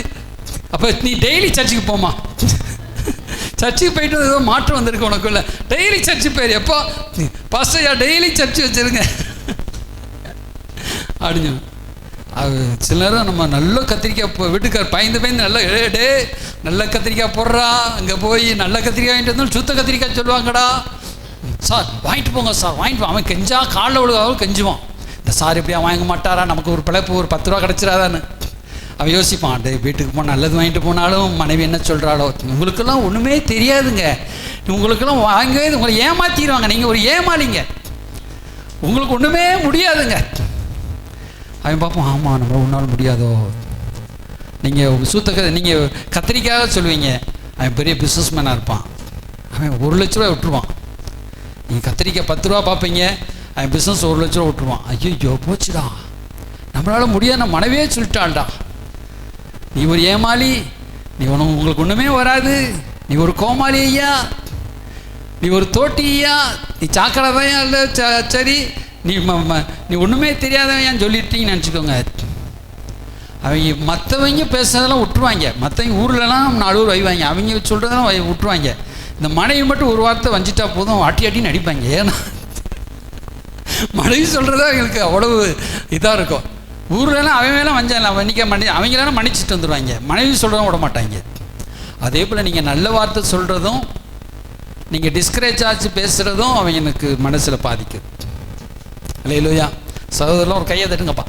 அப்போ நீ டெய்லி சர்ச்சுக்கு போமா, சர்ச்சுக்கு போயிட்டு ஏதோ மாற்றம் வந்திருக்கு உனக்குள்ள, டெய்லி சர்ச்சு போயிரு, எப்போ பாஸ்டர்யா டெய்லி சர்ச்சு வச்சிருங்க அப்படின்னு. அது சில நேரம் நம்ம நல்ல கத்திரிக்காய் வீட்டுக்கார் பயந்து நல்லா டே நல்ல கத்திரிக்காய் போடுறா, அங்கே போய் நல்ல கத்திரிக்காய் வாங்கிட்டு வந்தாலும் சுத்த கத்திரிக்காய் சொல்லுவாங்கடா, சார் வாங்கிட்டு போங்க சார் வாங்கிட்டு போ. அவன் கெஞ்சா காலில் விழுகாவும் கெஞ்சுவான், இந்த சார் இப்படியா வாங்க மாட்டாரா, நமக்கு ஒரு பிழைப்பு ஒரு 10 ரூபா கிடச்சிடாதான்னு. அவன் யோசிப்பான், டே வீட்டுக்கு போனால் நல்லது வாங்கிட்டு போனாலும் மனைவி என்ன சொல்கிறாளோ, உங்களுக்கெல்லாம் ஒன்றுமே தெரியாதுங்க, உங்களுக்கெல்லாம் வாங்கவே உங்களை ஏமாற்றிடுவாங்க, நீங்கள் ஒரு ஏமாளிங்க, உங்களுக்கு ஒன்றுமே முடியாதுங்க. அவன் பார்ப்போம், ஆமாம் நம்ம ஒன்றால் முடியாதோ. நீங்கள் நீங்கள் கத்திரிக்காக சொல்லுவீங்க, அவன் பெரிய பிஸ்னஸ் மேனாக இருப்பான், அவன் 1 லட்ச ரூபா விட்டுருவான். நீங்கள் கத்திரிக்காய் 10 ரூபா பார்ப்பீங்க, அவன் பிஸ்னஸ் 1 லட்ச ரூபா விட்டுருவான். ஐயோ போச்சுடா, நம்மளால் முடியாது, நம்ம மனைவியே சொல்லிட்டாள்டா, நீ ஒரு ஏமாளி, நீ உங்களுக்கு ஒன்றுமே வராது, நீ ஒரு கோமாளி ஐயா, நீ ஒரு தோட்டி ஐயா, நீ சாக்கடை தான் இல்லை, சரி நீ நீ ஒன்றுமே தெரியாதவன் ஏன் சொல்லிட்டீங்கன்னு நினச்சிக்கோங்க. அவங்க மற்றவங்க பேசுறதெல்லாம் விட்டுருவாங்க, மற்றவங்க ஊர்லலாம் 4 ஊர் வைவாங்க, அவங்க சொல்கிறதெல்லாம் விட்டுருவாங்க. இந்த மனைவி மட்டும் ஒரு வார்த்தை வஞ்சிட்டா போதும் ஆட்டின்னு அடிப்பாங்க. ஏன்னா மனைவி சொல்கிறத அவங்களுக்கு அவ்வளவு இதாக இருக்கும். ஊர்லலாம் அவங்களாம் வஞ்சால அவங்களெல்லாம் மன்னிச்சுட்டு வந்துடுவாங்க, மனைவி சொல்கிறதும் விட மாட்டாங்க. அதே போல் நீங்கள் நல்ல வார்த்தை சொல்கிறதும் நீங்கள் டிஸ்கரேஜ் ஆச்சு பேசுகிறதும் அவங்களுக்கு மனசில் பாதிக்குது. அல்லேலூயா. சகோதரர்லாம் ஒரு கையை தட்டுங்கப்பா,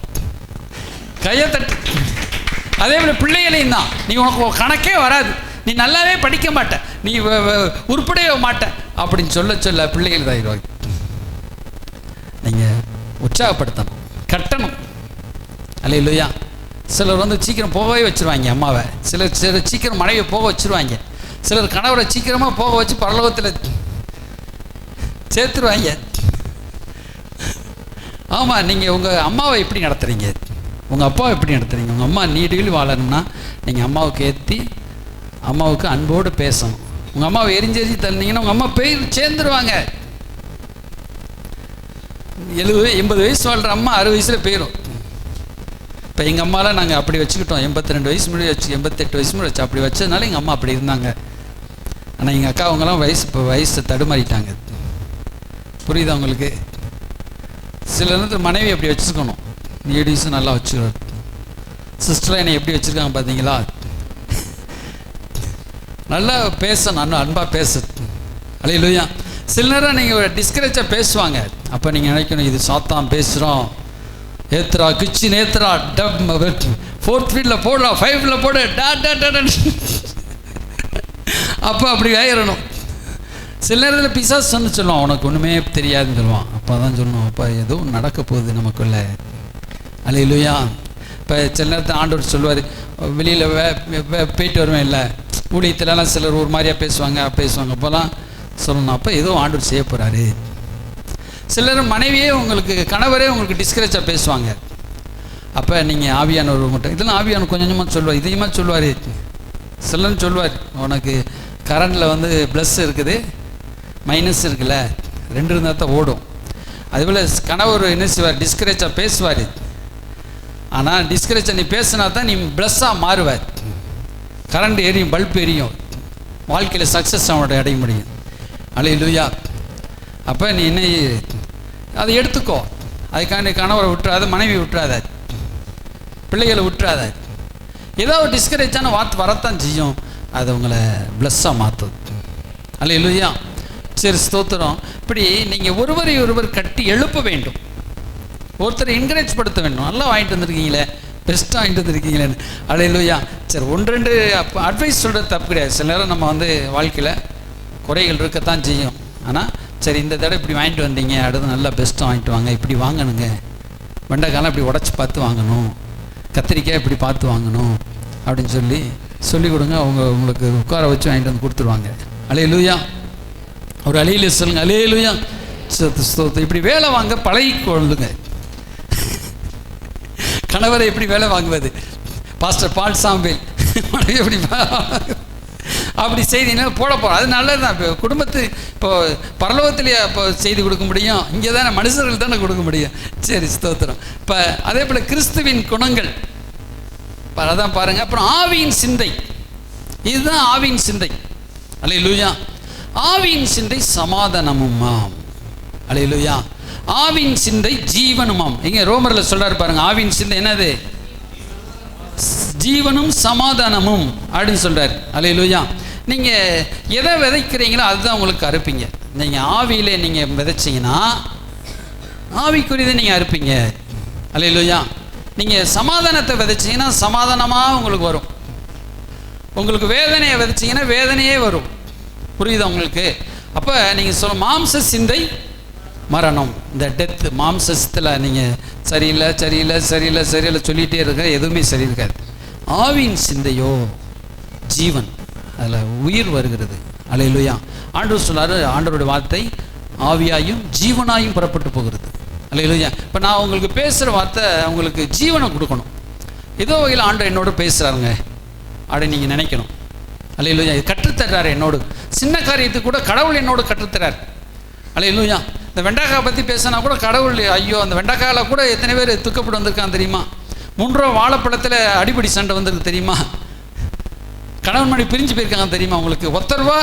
கையை தட்டு. அதே போல் பிள்ளைகளையும் தான், நீ உனக்கு கணக்கே வராது, நீ நல்லாவே படிக்க மாட்ட, நீ உருப்படவே மாட்ட அப்படின்னு சொல்ல பிள்ளைகள் இதாகிடுவாங்க. நீங்கள் உற்சாகப்படுத்தணும், கட்டணும். அல்லேலூயா. சிலர் சீக்கிரம் போகவே வச்சுருவாங்க அம்மாவை, சிலர் சீக்கிரம் மனைவியை போக வச்சுருவாங்க, சிலர் கணவரை சீக்கிரமாக போக வச்சு பரலோகத்தில் சேர்த்துருவாங்க. ஆமாம், நீங்கள் உங்கள் அம்மாவை எப்படி நடத்துகிறீங்க, உங்கள் அப்பாவை எப்படி நடத்துகிறீங்க? உங்கள் அம்மா நீடுகள் வாழணும்னா நீங்கள் அம்மாவுக்கு ஏற்றி அம்மாவுக்கு அன்போடு பேசணும். உங்கள் அம்மாவை எரிஞ்செறிஞ்சு தள்ளினீங்கன்னா உங்கள் அம்மா போய் சேர்ந்துருவாங்க. 70-80 வயசு வாழ்கிற அம்மா 60 வயசில் போயிடும். இப்போ எங்கள் அம்மாலாம் நாங்கள் அப்படி வச்சுக்கிட்டோம், 82 வயசு முன்னாடி வச்சு 88 வயசு முன்னாடி வச்சு அப்படி வச்சதுனால எங்கள் அம்மா அப்படி இருந்தாங்க. ஆனால் எங்கள் அக்கா அவங்களாம் வயசு தடுமாறிட்டாங்க. புரியுதா உங்களுக்கு? சில நேரத்தில் மனைவி அப்படி வச்சுக்கணும், லேடிஸும் நல்லா வச்சுக்கணும். சிஸ்டராக என்னை எப்படி வச்சுருக்காங்க பார்த்தீங்களா? நல்லா பேசணும், அன்பாக பேச. அல்லேலூயா. சில நேரம் நீங்கள் டிஸ்கரேஜாக பேசுவாங்க, அப்போ நீங்கள் நினைக்கணும், இது சாத்தான் பேசுகிறோம், ஏத்துறா கிச்சி நேத்துறா டப் 4th ஃபீல்டில் போடுறா 5ல் போடு டா டா டா. அப்போ அப்படி ஆயிடணும். சில நேரத்தில் பிசாசு சொல்லுவான், உனக்கு ஒன்றுமே தெரியாதுன்னு சொல்லுவான். அப்போ தான் சொல்லணும், அப்போ எதுவும் நடக்க போகுது நமக்குள்ள. அல்லேலூயா. இப்போ சில நேரத்தில் ஆண்டவர் சொல்லுவார், வெளியில் போயிட்டு வருவேன் இல்லை, ஊழியத்திலலாம் சிலர் ஒரு மாதிரியாக பேசுவாங்க. அப்போலாம் சொல்லணும், அப்போ ஏதோ ஆண்டவர் செய்ய போகிறாரு. சிலர் மனைவியே உங்களுக்கு கணவரே உங்களுக்கு டிஸ்கரேஜாக பேசுவாங்க. அப்போ நீங்கள் ஆவியானவர் மட்டும் இதெல்லாம் ஆவியான கொஞ்சம் கொஞ்சமாக சொல்லுவார், இதையுமா சொல்லுவார். சிலர்னு சொல்லுவார், உனக்கு கரண்டில் ப்ளஸ் இருக்குது மைனஸ் இருக்குல்ல, 2 இருந்தால் தான் ஓடும். அதுபோல் கணவர் என்ன செய்வார், டிஸ்கரேஜாக பேசுவார். ஆனால் டிஸ்கரேஜாக நீ பேசினா தான் நீ ப்ளஸ்ஸாக மாறுவார். கரண்ட் எரியும், பல்ப் எரியும், வாழ்க்கையில் சக்ஸஸ் அவனோட அடைய முடியும். அல்லேலூயா. அப்போ நீ என்ன அதை எடுத்துக்கோ, அதுக்காண்டி கணவரை விட்டுறாத, மனைவி விட்டுறாத, பிள்ளைகளை விட்டுறாத. ஏதோ ஒரு டிஸ்கரேஜான வார்த்தை வரத்தான் செய்யும், அது உங்களை ப்ளஸ்ஸாக மாற்றும். அல்லேலூயா. சரி, ஸ்தோத்திரம். இப்படி நீங்கள் ஒருவர் கட்டி எழுப்ப வேண்டும், ஒருத்தரை என்கரேஜ் படுத்த வேண்டும். நல்லா வாங்கிட்டு வந்திருக்கீங்களே, பெஸ்ட்டாக வாங்கிட்டு வந்திருக்கீங்களேன்னு. அல்லேலூயா. சரி, 1-2 அட்வைஸ் சொல்கிறது தப்பு கிடையாது. சில நேரம் நம்ம வாழ்க்கையில் குறைகள் இருக்கத்தான் செய்யும். ஆனால் சரி, இந்த தடவை இப்படி வாங்கிட்டு வந்தீங்க, அடுத்து நல்லா பெஸ்ட்டாக வாங்கிட்டு வாங்க, இப்படி வாங்கணுங்க, வெண்டைக்காலம் இப்படி உடச்சி பார்த்து வாங்கணும், கத்திரிக்காய் இப்படி பார்த்து வாங்கணும் அப்படின்னு சொல்லிக் கொடுங்க. உங்களுக்கு உட்கார வச்சு வாங்கிட்டு வந்து கொடுத்துருவாங்க. அல்லேலூயா. ஒரு அலையில சொல்லுங்க, அல்லேலூயா. இப்படி வேலை வாங்க பழகிக்கொள்ளுங்க. கணவரை எப்படி வேலை வாங்குவது? பாஸ்டர் பால் சாம்பேல் மனைவி எப்படி அப்படி செய்தினா போட போகிறோம். அது நல்லது தான். இப்போ குடும்பத்து இப்போ பரலோகத்திலேயே இப்போ செய்தி கொடுக்க முடியும், இங்கே தானே மனுஷர்கள் தானே கொடுக்க முடியும். சரி, ஸ்தோத்திரம். இப்போ அதே போல் கிறிஸ்துவின் குணங்கள் அதான் பாருங்கள். அப்புறம் ஆவியின் சிந்தை, இதுதான் ஆவியின் சிந்தை. அல்லேலூயா. ஆவியின் சிந்தை சமாதானமுமாம். அல்லேலூயா. ஆவியின் சிந்தை ஜீவனுமாம். இங்கே ரோமரில் சொல்றாரு பாருங்க, ஆவியின் சிந்தை என்னது? ஜீவனும் சமாதானமும் அப்படின்னு சொல்றாரு. அல்லேலூயா. நீங்கள் எதை விதைக்கிறீங்களோ அதுதான் உங்களுக்கு அறுப்பீங்க. நீங்கள் ஆவியிலே நீங்கள் விதைச்சிங்கன்னா ஆவிக்குரியதை நீங்கள் அறுப்பீங்க. அல்லேலூயா. நீங்கள் சமாதானத்தை விதைச்சிங்கன்னா சமாதானமாக உங்களுக்கு வரும். உங்களுக்கு வேதனையை விதைச்சிங்கன்னா வேதனையே வரும். புரியுதா உங்களுக்கு? அப்போ நீங்கள் சொல்ல மாம்ச சிந்தை மரணம், இந்த டெத்து. மாம்சத்தில் நீங்கள் சரியில்லை சரியில்லை சரியில்லை சரியில்லை சொல்லிகிட்டே இருக்க, எதுவுமே சரி இருக்காது. ஆவியின் சிந்தையோ ஜீவன், அதில் உயிர் வருகிறது. அல்லேலூயா. ஆண்டவர் சொன்னார், ஆண்டவருடைய வார்த்தை ஆவியாயும் ஜீவனாயும் புறப்பட்டு போகிறது. அல்லேலூயா. இப்போ நான் உங்களுக்கு பேசுகிற வார்த்தை உங்களுக்கு ஜீவனை கொடுக்கணும். ஏதோ வகையில் ஆண்டவர் என்னோட பேசுகிறாருங்க அப்படின்னு நீங்கள் நினைக்கணும். அல்லேலூயா. இது கற்றுத்தர்றாரு என்னோடு. சின்ன காரியத்துக்கு கூட கடவுள் என்னோடு கற்றுத்தர்றார். அல்லேலூயா. இந்த வெண்டைக்காய் பற்றி பேசினா கூட கடவுள், ஐயோ அந்த வெண்டைக்காயில் கூட எத்தனை பேர் துக்கப்பட்டு வந்திருக்கான் தெரியுமா? 3 ரூபா வாழைப்பழத்தில் அடிப்படி சண்டை வந்திருக்கு தெரியுமா? கணவன் மனைவி பிரிஞ்சு போயிருக்காங்க தெரியுமா உங்களுக்கு? 1 ரூபா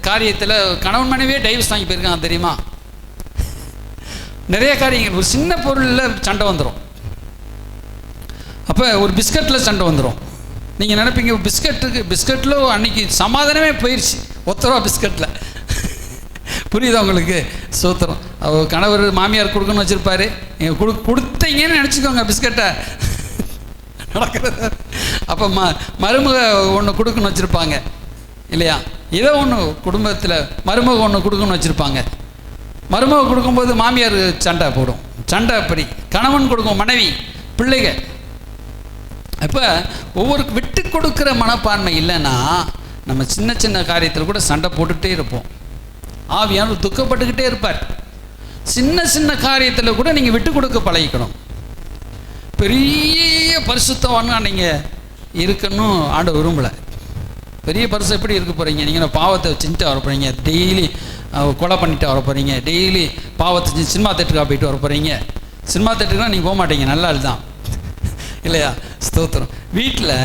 காரியத்தில் கணவன் மனைவியே டைவர்ஸ் வாங்கி போயிருக்காங்க தெரியுமா? நிறைய காரியங்கள். ஒரு சின்ன பொருளில் சண்டை வந்துடும். அப்போ ஒரு பிஸ்கட்டில் சண்டை வந்துடும். நீங்கள் நினைப்பீங்க பிஸ்கட்டில் அன்றைக்கி சமாதானமே போயிடுச்சு 1 ரூபா பிஸ்கட்டில். புரியுதா உங்களுக்கு? சோத்திரம். கணவர் மாமியார் கொடுக்கணும்னு வச்சுருப்பாரு, நீங்கள் கொடுத்தீங்கன்னு நினச்சிக்கோங்க பிஸ்கட்டை, நடக்கிறது. அப்போ மருமக ஒன்று கொடுக்கணும்னு வச்சுருப்பாங்க இல்லையா? ஏதோ ஒன்று குடும்பத்தில் மருமக ஒன்று கொடுக்கணும்னு வச்சுருப்பாங்க. மருமக கொடுக்கும்போது மாமியார் சண்டை போடும். சண்டை அப்படி கணவன் கொடுக்கும், மனைவி, பிள்ளைங்க. அப்போ ஒவ்வொரு விட்டு கொடுக்குற மனப்பான்மை இல்லைன்னா நம்ம சின்ன சின்ன காரியத்தில் கூட சண்டை போட்டுகிட்டே இருப்போம். ஆவியானவர் துக்கப்பட்டுக்கிட்டே இருப்பார். சின்ன சின்ன காரியத்தில் கூட நீங்கள் விட்டு கொடுக்க பழகிக்கணும். பெரிய பரிசுத்தவானா நீங்கள் இருக்கணும் ஆண்டவர் விரும்பலை. பெரிய பரிசு எப்படி இருக்க போகிறீங்க? நீங்கள் பாவத்தை செஞ்சுட்டு வர போகிறீங்க, டெய்லி கொலை பண்ணிட்டு வர போகிறீங்க, டெய்லி பாவத்தை சினிமா தேட்டருக்காக போயிட்டு வர போகிறீங்க. சினிமா தேட்டருக்குலாம் நீங்கள் போக மாட்டீங்க, நல்லா தான் இல்லையா? ஸ்தோத்திரம். வீட்டில்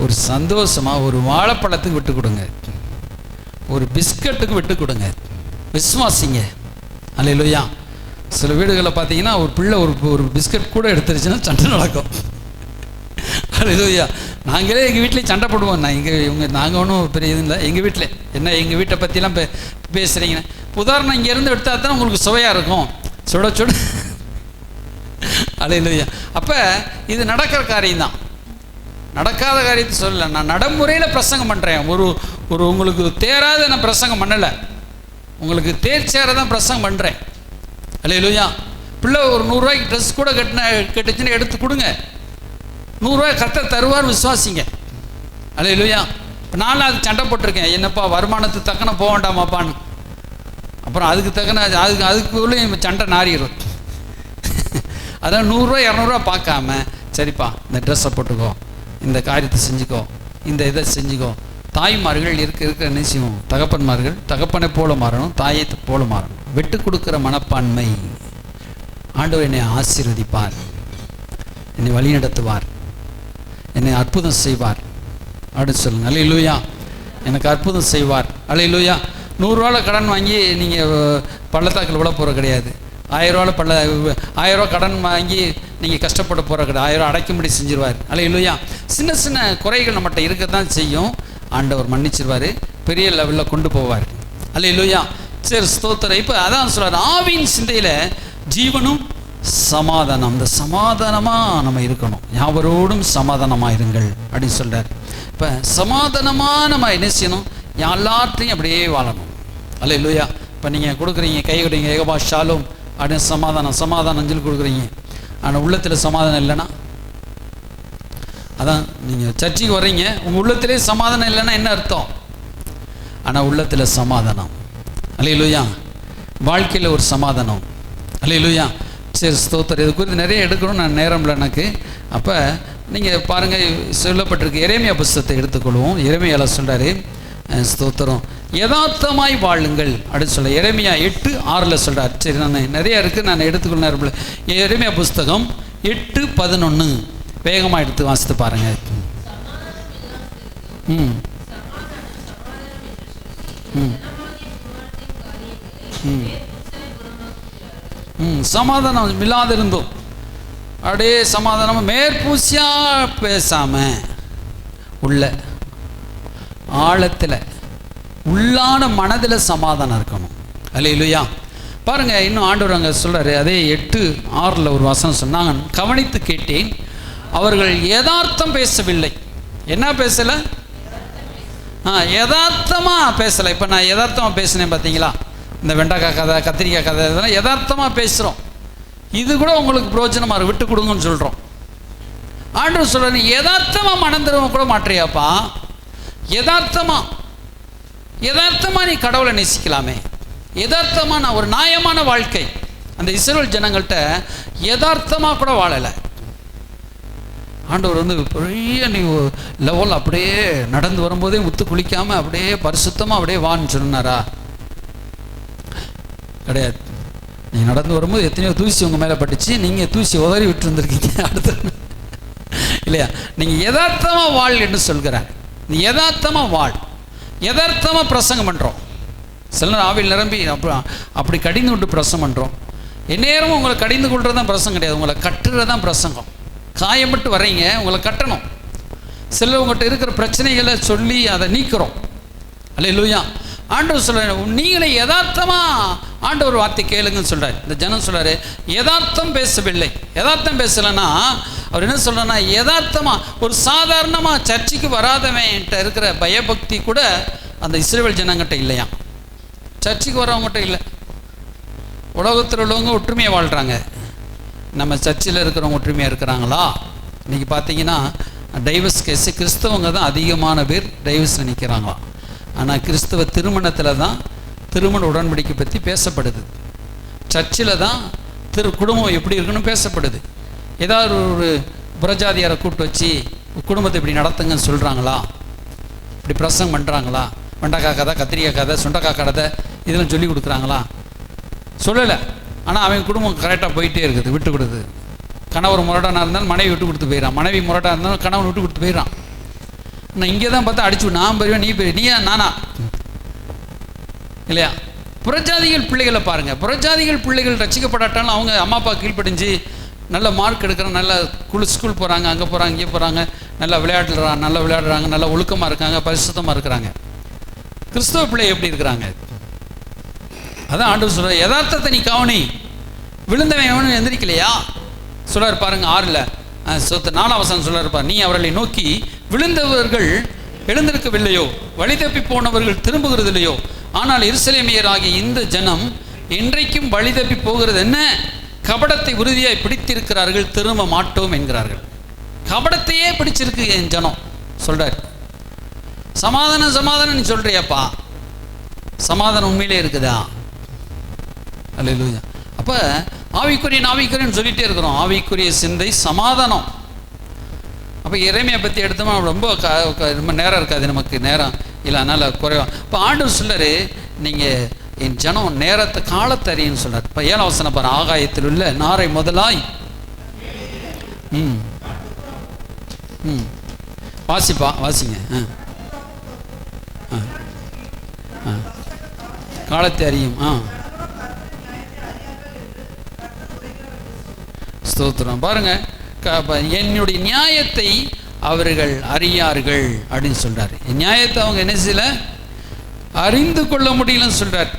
ஒரு சந்தோஷமாக ஒரு வாழைப்பழத்துக்கு விட்டு கொடுங்க, ஒரு பிஸ்கட்டுக்கு விட்டு கொடுங்க, விசுவாசிங்க. அல்லேலூயா. சில வீடுகளில் பார்த்தீங்கன்னா ஒரு பிள்ளை ஒரு பிஸ்கட் கூட எடுத்துருச்சுன்னா சண்டை நடக்கும். அல்லேலூயா. நாங்களே எங்கள் வீட்டிலே சண்டை போடுவோம். நாங்கள் ஒன்றும் பெரிய இது இல்லை. எங்கள் வீட்டில் என்ன, எங்கள் வீட்டை பற்றிலாம் பேசுகிறீங்கன்னா, உதாரணம் இங்கேருந்து எடுத்தால் தான் உங்களுக்கு சுவையாக இருக்கும், சுட சுட. அல்லேலூயா. அப்போ இது நடக்கிற காரியம்தான், நடக்காத காரியத்தை சொல்லலை. நான் நடைமுறையில் பிரசங்கம் பண்ணுறேன். ஒரு உங்களுக்கு தேராத நான் பிரசங்கம் பண்ணலை, உங்களுக்கு தேர்ச்சியாக தான் பிரசங்கம் பண்ணுறேன். அல்லேலூயா. பிள்ளை ஒரு 100 ரூபாய்க்கு ட்ரெஸ் கூட கட்டுச்சுன்னு எடுத்து கொடுங்க. 100 ரூபாய் கர்த்தர் தருவார், விசுவாசிங்க. அல்லேலூயா. இப்போ நானும் அது சண்டை போட்டிருக்கேன். என்னப்பா வருமானத்துக்கு தக்கன போக வேண்டாமாப்பான்னு. அப்புறம் அதுக்கு தக்கன அதுக்குள்ளே சண்டை நாரிடும். அதான் 100 ரூபா 200 ரூபா பார்க்காம, சரிப்பா இந்த ட்ரெஸ்ஸை போட்டுக்கோ, இந்த காரியத்தை செஞ்சுக்கோ, இந்த இதை செஞ்சுக்கோ. தாய்மார்கள் இருக்க நிச்சயம் தகப்பன்மார்கள் தகப்பனை போல மாறணும், தாயை போல மாறணும். விட்டு கொடுக்குற மனப்பான்மை. ஆண்டவர் என்னை ஆசீர்வதிப்பார், என்னை வழிநடத்துவார், என்னை அற்புதம் செய்வார் அப்படின்னு சொல்லுங்க. அல்லேலூயா. எனக்கு அற்புதம் செய்வார். அல்லேலூயா. 100 ரூபாவில் கடன் வாங்கி நீங்கள் பள்ளத்தாக்கில் விழ போகிற கிடையாது. 1000 ரூபாவில் 1000 ரூபா கடன் வாங்கி நீங்கள் கஷ்டப்பட போகிற கிடையாது. 1000 ரூபா அடைக்கும்படி செஞ்சிருவார். அல்லேலூயா. சின்ன சின்ன குறைகள் நம்மகிட்ட இருக்கத்தான் செய்யும். ஆண்டவர் மன்னிச்சிருவார், பெரிய லெவலில் கொண்டு போவார். அல்லேலூயா. சரி, ஸ்தோத்திரம். இப்போ அதான் சொல்கிறார், ஆவியின் சிந்தையில் ஜீவனும் சமாதானம். இந்த சமாதானமாக நம்ம இருக்கணும். யாவரோடும் சமாதானமாக இருங்கள் அப்படின்னு சொல்கிறார். இப்போ சமாதானமாக நம்ம என்ன செய்யணும்? எல்லாத்தையும் அப்படியே வாழணும். அல்லேலூயா. இப்போ நீங்கள் கொடுக்குறீங்க, கை கொடுங்க, ஏகபா ஷாலும் அப்படின்னு சமாதானம் சமாதானம் சொல்லி கொடுக்குறீங்க. ஆனால் உள்ளத்தில் சமாதானம் இல்லைன்னா, அதான் நீங்கள் சர்ச்சைக்கு வர்றீங்க, உங்கள் உள்ளத்திலே சமாதானம் இல்லைன்னா என்ன அர்த்தம்? ஆனால் உள்ளத்தில் சமாதானம். அல்லேலூயா. வாழ்க்கையில் ஒரு சமாதானம். அல்லேலூயா. சரி, ஸ்தோத்திரம். இது குறித்து நிறைய எடுக்கணும், நான் நேரம் இல்லை எனக்கு. அப்போ நீங்கள் பாருங்கள், சொல்லப்பட்டிருக்கு. எரேமியா புஸ்தகத்தை எடுத்துக்கொள்வோம். எரேமியால சொல்கிறாரு, ஸ்தோத்திரம், யதார்த்தமாய் வாழுங்கள் அப்படின்னு சொல்ல. எரேமியா 8:6 சொல்கிறார். சரி, நான் நிறையா இருக்குது, நான் எடுத்துக்கொள்ள. எரேமியா புஸ்தகம் 8:11 வேகமாக எடுத்து வாசித்து பாருங்கள். ம் ம் ம் சமாதானம் இல்லாதிருந்தோம். அப்படியே சமாதானம் மேற்பூசியாக பேசாமல் உள்ள ஆழத்தில் உள்ளான மனதில் சமாதானம் இருக்கணும். அல்லேலூயா. பாருங்கள், இன்னும் ஆண்டவர் அங்கே சொல்கிறாரு. அதே 8:6 ஒரு வசனம் சொன்னாங்க, கவனித்து கேட்டேன், அவர்கள் யதார்த்தம் பேசவில்லை. என்ன பேசலை? யதார்த்தமாக பேசலை. இப்போ நான் யதார்த்தமாக பேசினேன் பார்த்தீங்களா? இந்த வெண்டைக்காய் கதை, கத்திரிக்காய் கதை, இதெல்லாம் யதார்த்தமாக பேசுகிறோம். இது கூட உங்களுக்கு பிரயோஜனமாக இருக்கு, விட்டு கொடுங்கன்னு சொல்கிறோம். ஆண்டவர் சொல்கிற, நீ யதார்த்தமாக மனம் திரும்ப கூட மாற்றியாப்பா. யதார்த்தமாக நீ கடவுளை நேசிக்கலாமே. யதார்த்தமான ஒரு நியாயமான வாழ்க்கை. அந்த இஸ்ரவேல் ஜனங்கள்கிட்ட யதார்த்தமாக கூட வாழலை. ஆண்டவர் பெரிய நீ லெவல் அப்படியே நடந்து வரும்போதே முத்து குளிக்காமல் அப்படியே பரிசுத்தமாக அப்படியே வான்னு சொன்னாரா? கிடையாது. நீங்கள் நடந்து வரும்போது எத்தனையோ தூசி உங்கள் மேலே பட்டுச்சு, நீங்கள் தூசி உதறி விட்டு இருந்திருக்கீங்க. அடுத்த இல்லையா? நீங்கள் யதார்த்தமாக வாழ் என்று சொல்கிறார். நீ யதார்த்தமாக வாழ். யதார்த்தமாக பிரசங்கம் பண்ணுறோம். சில நேரம் ஆவியில் நிரம்பி அப்படி கடிந்து கொண்டு பிரசங்கம் பண்ணுறோம். எந்நேரமும் உங்களை கடிந்து கொள்வது தான் பிரசங்கம் கிடையாது, உங்களை கட்டுறது தான் பிரசங்கம். காயப்பட்டு வர்றீங்க, உங்களை கட்டணும். சிலர் உங்கள்கிட்ட இருக்கிற பிரச்சனைகளை சொல்லி அதை நீக்கிறோம். அல்லேலூயா. ஆண்டவர் சொல்கிறார், நீங்களே யதார்த்தமாக ஆண்டவர் வார்த்தை கேளுங்கன்னு சொல்கிறார். இந்த ஜனம் சொல்கிறாரு, யதார்த்தம் பேசவில்லை. யதார்த்தம் பேசலைன்னா அவர் என்ன சொல்கிறாருன்னா, யதார்த்தமாக ஒரு சாதாரணமாக சர்ச்சைக்கு வராதவன்கிட்ட இருக்கிற பயபக்தி கூட அந்த இஸ்ரவேல் ஜனங்கிட்ட இல்லையா? சர்ச்சைக்கு வரவங்ககிட்ட இல்லை. உலகத்தில் உள்ளவங்க ஒற்றுமையாக வாழ்கிறாங்க. நம்ம சர்ச்சில் இருக்கிறவங்க ஒற்றுமையாக இருக்கிறாங்களா? இன்றைக்கி பார்த்தீங்கன்னா டைவர்ஸ் கேஸு கிறிஸ்தவங்க தான் அதிகமான பேர் டைவர்ஸில் நிற்கிறாங்களாம். ஆனால் கிறிஸ்தவ திருமணத்தில் தான் திருமண உடன்படிக்கை பற்றி பேசப்படுது. சர்ச்சில் தான் குடும்பம் எப்படி இருக்குன்னு பேசப்படுது. ஏதாவது ஒரு புறஜாதியாரை கூப்பிட்டு வச்சு குடும்பத்தை இப்படி நடத்துங்கன்னு சொல்கிறாங்களா? இப்படி பிரசங்கம் பண்ணுறாங்களா? வெண்டைக்காய் கதை, கத்திரிக்காய் கதை, சுண்டைக்காய் கதை இதெல்லாம் சொல்லி கொடுக்குறாங்களா? சொல்லலை. ஆனால் அவன் குடும்பம் கரெக்டாக போயிட்டே இருக்குது, விட்டு கொடுத்து. கணவர் முரடானாக இருந்தாலும் மனைவி விட்டு கொடுத்து போயிடறான், மனைவி முரடாக இருந்தாலும் கணவன் விட்டு கொடுத்து போயிடறான். நான் இங்கே தான் பார்த்தா அடிச்சு நான் பெரியவன், நீ பெரிய, நீயா நானா? இல்லையா? புறஜாதிகள் பிள்ளைகளை பாருங்கள். புறஜாதிகள் பிள்ளைகள் ரசிக்கப்படாட்டாலும் அவங்க அம்மா அப்பா கீழ்ப்படிஞ்சு நல்ல மார்க் எடுக்கிறாங்க, நல்ல ஸ்கூல் போகிறாங்க, அங்கே போகிறாங்க, இங்கே போகிறாங்க, நல்லா விளையாடுறாங்க, நல்லா ஒழுக்கமாக இருக்காங்க, பரிசுத்தமாக இருக்கிறாங்க. கிறிஸ்தவ பிள்ளை எப்படி இருக்கிறாங்க? அதான் ஆண்டவர் சொல்ற, யதார்த்தத்தை நீ கவனி. விழுந்தவன் எவனும் எந்திரிக்கலையா சொல்றாரு பாருங்க. 4 வசனம் சொல்றாரு பாரு, நீ அவர்களை நோக்கி, விழுந்தவர்கள் எழுந்திருக்கவில்லையோ, வழி தப்பி போனவர்கள் திரும்புகிறது இல்லையோ, ஆனால் எருசலேமியராகிய இந்த ஜனம் இன்றைக்கும் வழி தப்பி போகிறது என்ன? கபடத்தை உறுதியாய் பிடித்திருக்கிறார்கள், திரும்ப மாட்டோம் என்கிறார்கள். கபடத்தையே பிடிச்சிருக்கு என் ஜனம் சொல்றாரு. சமாதானம் நீ சொல்றியாப்பா, சமாதானம் உண்மையிலே இருக்குதா? அல்லேலூயா. அப்போ ஆவிக்குரியன்னு சொல்லிகிட்டே இருக்கிறோம். ஆவிக்குரிய சிந்தை சமாதானம். அப்போ எரேமியா பற்றி எடுத்தோம்னா ரொம்ப நேரம் இருக்காது, நமக்கு நேரம் இல்லை, அதனால் குறைவா. இப்போ ஆண்டவர் சொல்றாரு, நீங்கள் என் ஜனம் நேரத்தை காலத்தை அறியுன்னு சொல்றாரு. இப்போ 7 வசனம் பாரு, ஆகாயத்தில் உள்ள நாரை முதலாய் வாசிங்க. காலத்தை அறியும். ஸ்தோத்திரம். பாருங்க, என்னுடைய நியாயத்தை அவர்கள் அறியார்கள் அப்படின்னு சொல்றாரு. என் நியாயத்தை அவங்க என்ன செய்யல, அறிந்து கொள்ள முடியலன்னு சொல்றாரு.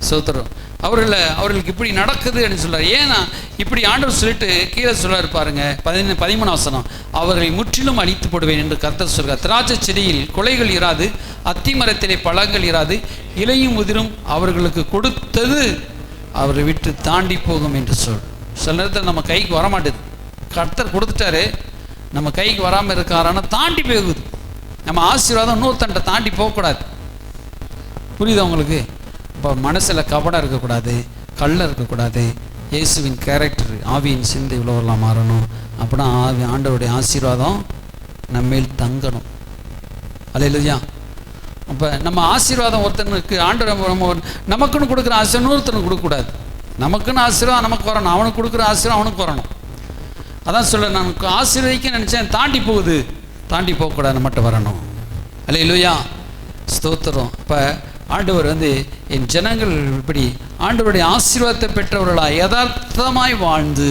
ஸ்தோத்திரம். அவர்களுக்கு இப்படி நடக்குது அப்படின்னு சொல்றாரு. ஏன்னா இப்படி ஆண்டவர் சொல்லிட்டு கீழே சொல்றாரு பாருங்க, 13 வசனம், அவர்களை முற்றிலும் அழித்து போடுவேன் என்று கர்த்தர் சொல்றார். திராட்சை செடியில் கொலைகள் இராது, அத்தி மரத்திலே பழங்கள் இராது, இலையும் உதிரும் அவர்களுக்கு கொடுத்தது அவரை விட்டு தாண்டி போகும் என்று சொல். சில நேரத்தில் நம்ம கைக்கு வரமாட்டேது. கர்த்தர் கொடுத்துட்டாரு, நம்ம கைக்கு வராமல் இருக்காரான தாண்டி போகுது. நம்ம ஆசீர்வாதம் இன்னொருத்தன்ட்ட தாண்டி போகக்கூடாது. புரியுதா உங்களுக்கு? இப்போ மனசில் கபடம் இருக்கக்கூடாது, கள்ள இருக்கக்கூடாது, இயேசுவின் கேரக்டர், ஆவியின் சிந்தை உள்ளவரெல்லாம் மாறணும். அப்படின்னா ஆண்டவருடைய ஆசீர்வாதம் நம்மேல் தங்கணும். அல்லேலூயா. அப்போ நம்ம ஆசீர்வாதம் ஒருத்தனுக்கு ஆண்டவர் நமக்குன்னு கொடுக்குற ஆசீர்வாதம் ஒருத்தனுக்கு கொடுக்கக்கூடாது. நமக்குன்னு ஆசீர்வாதம் நமக்கு வரணும், அவனுக்கு கொடுக்குற ஆசீர்வாதம் அவனுக்கு வரணும். அதான் சொல்ல, நமக்கு ஆசீர்வதிக்க நினச்சேன், தாண்டி போகுது, தாண்டி போகக்கூடாது, மட்டும் வரணும். அல்லேலூயா, ஸ்தோத்திரம். இப்போ ஆண்டவர் என் ஜனங்கள் இப்படி ஆண்டவருடைய ஆசீர்வாதத்தை பெற்றவர்களாக யதார்த்தமாய் வாழ்ந்து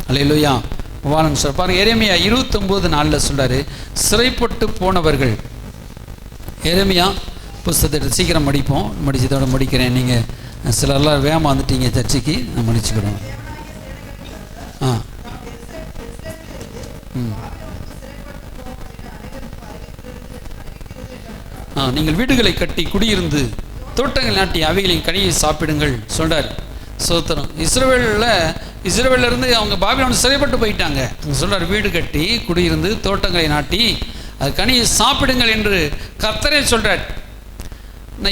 அல்லேலூயா வாழன்னு சொல்ல பாருங்க. எரேமியா 29:4 சொல்றாரு, சிறைப்பட்டு போனவர்கள். எரேமியா புஸ்தகத்தை சீக்கிரம் முடிப்போம், முடிச்சதோட முடிக்கிறேன். நீங்கள் சிலர்லாம் வேகமாக வந்துட்டீங்க சர்ச்சைக்கு, நான் முடிச்சுக்கிறோம். நீங்கள் வீடுகளை கட்டி குடியிருந்து தோட்டங்கள் நாட்டி அவைகளின் கனியை சாப்பிடுங்கள் சொல்றார். சோத்திரம். இஸ்ரவேல்ல இருந்து அவங்க பாபிலோன் சிறைப்பட்டு போயிட்டாங்க. சொல்றார், வீடு கட்டி குடியிருந்து தோட்டங்களை நாட்டி அது கனியை சாப்பிடுங்கள் என்று கர்த்தரே சொல்றார்.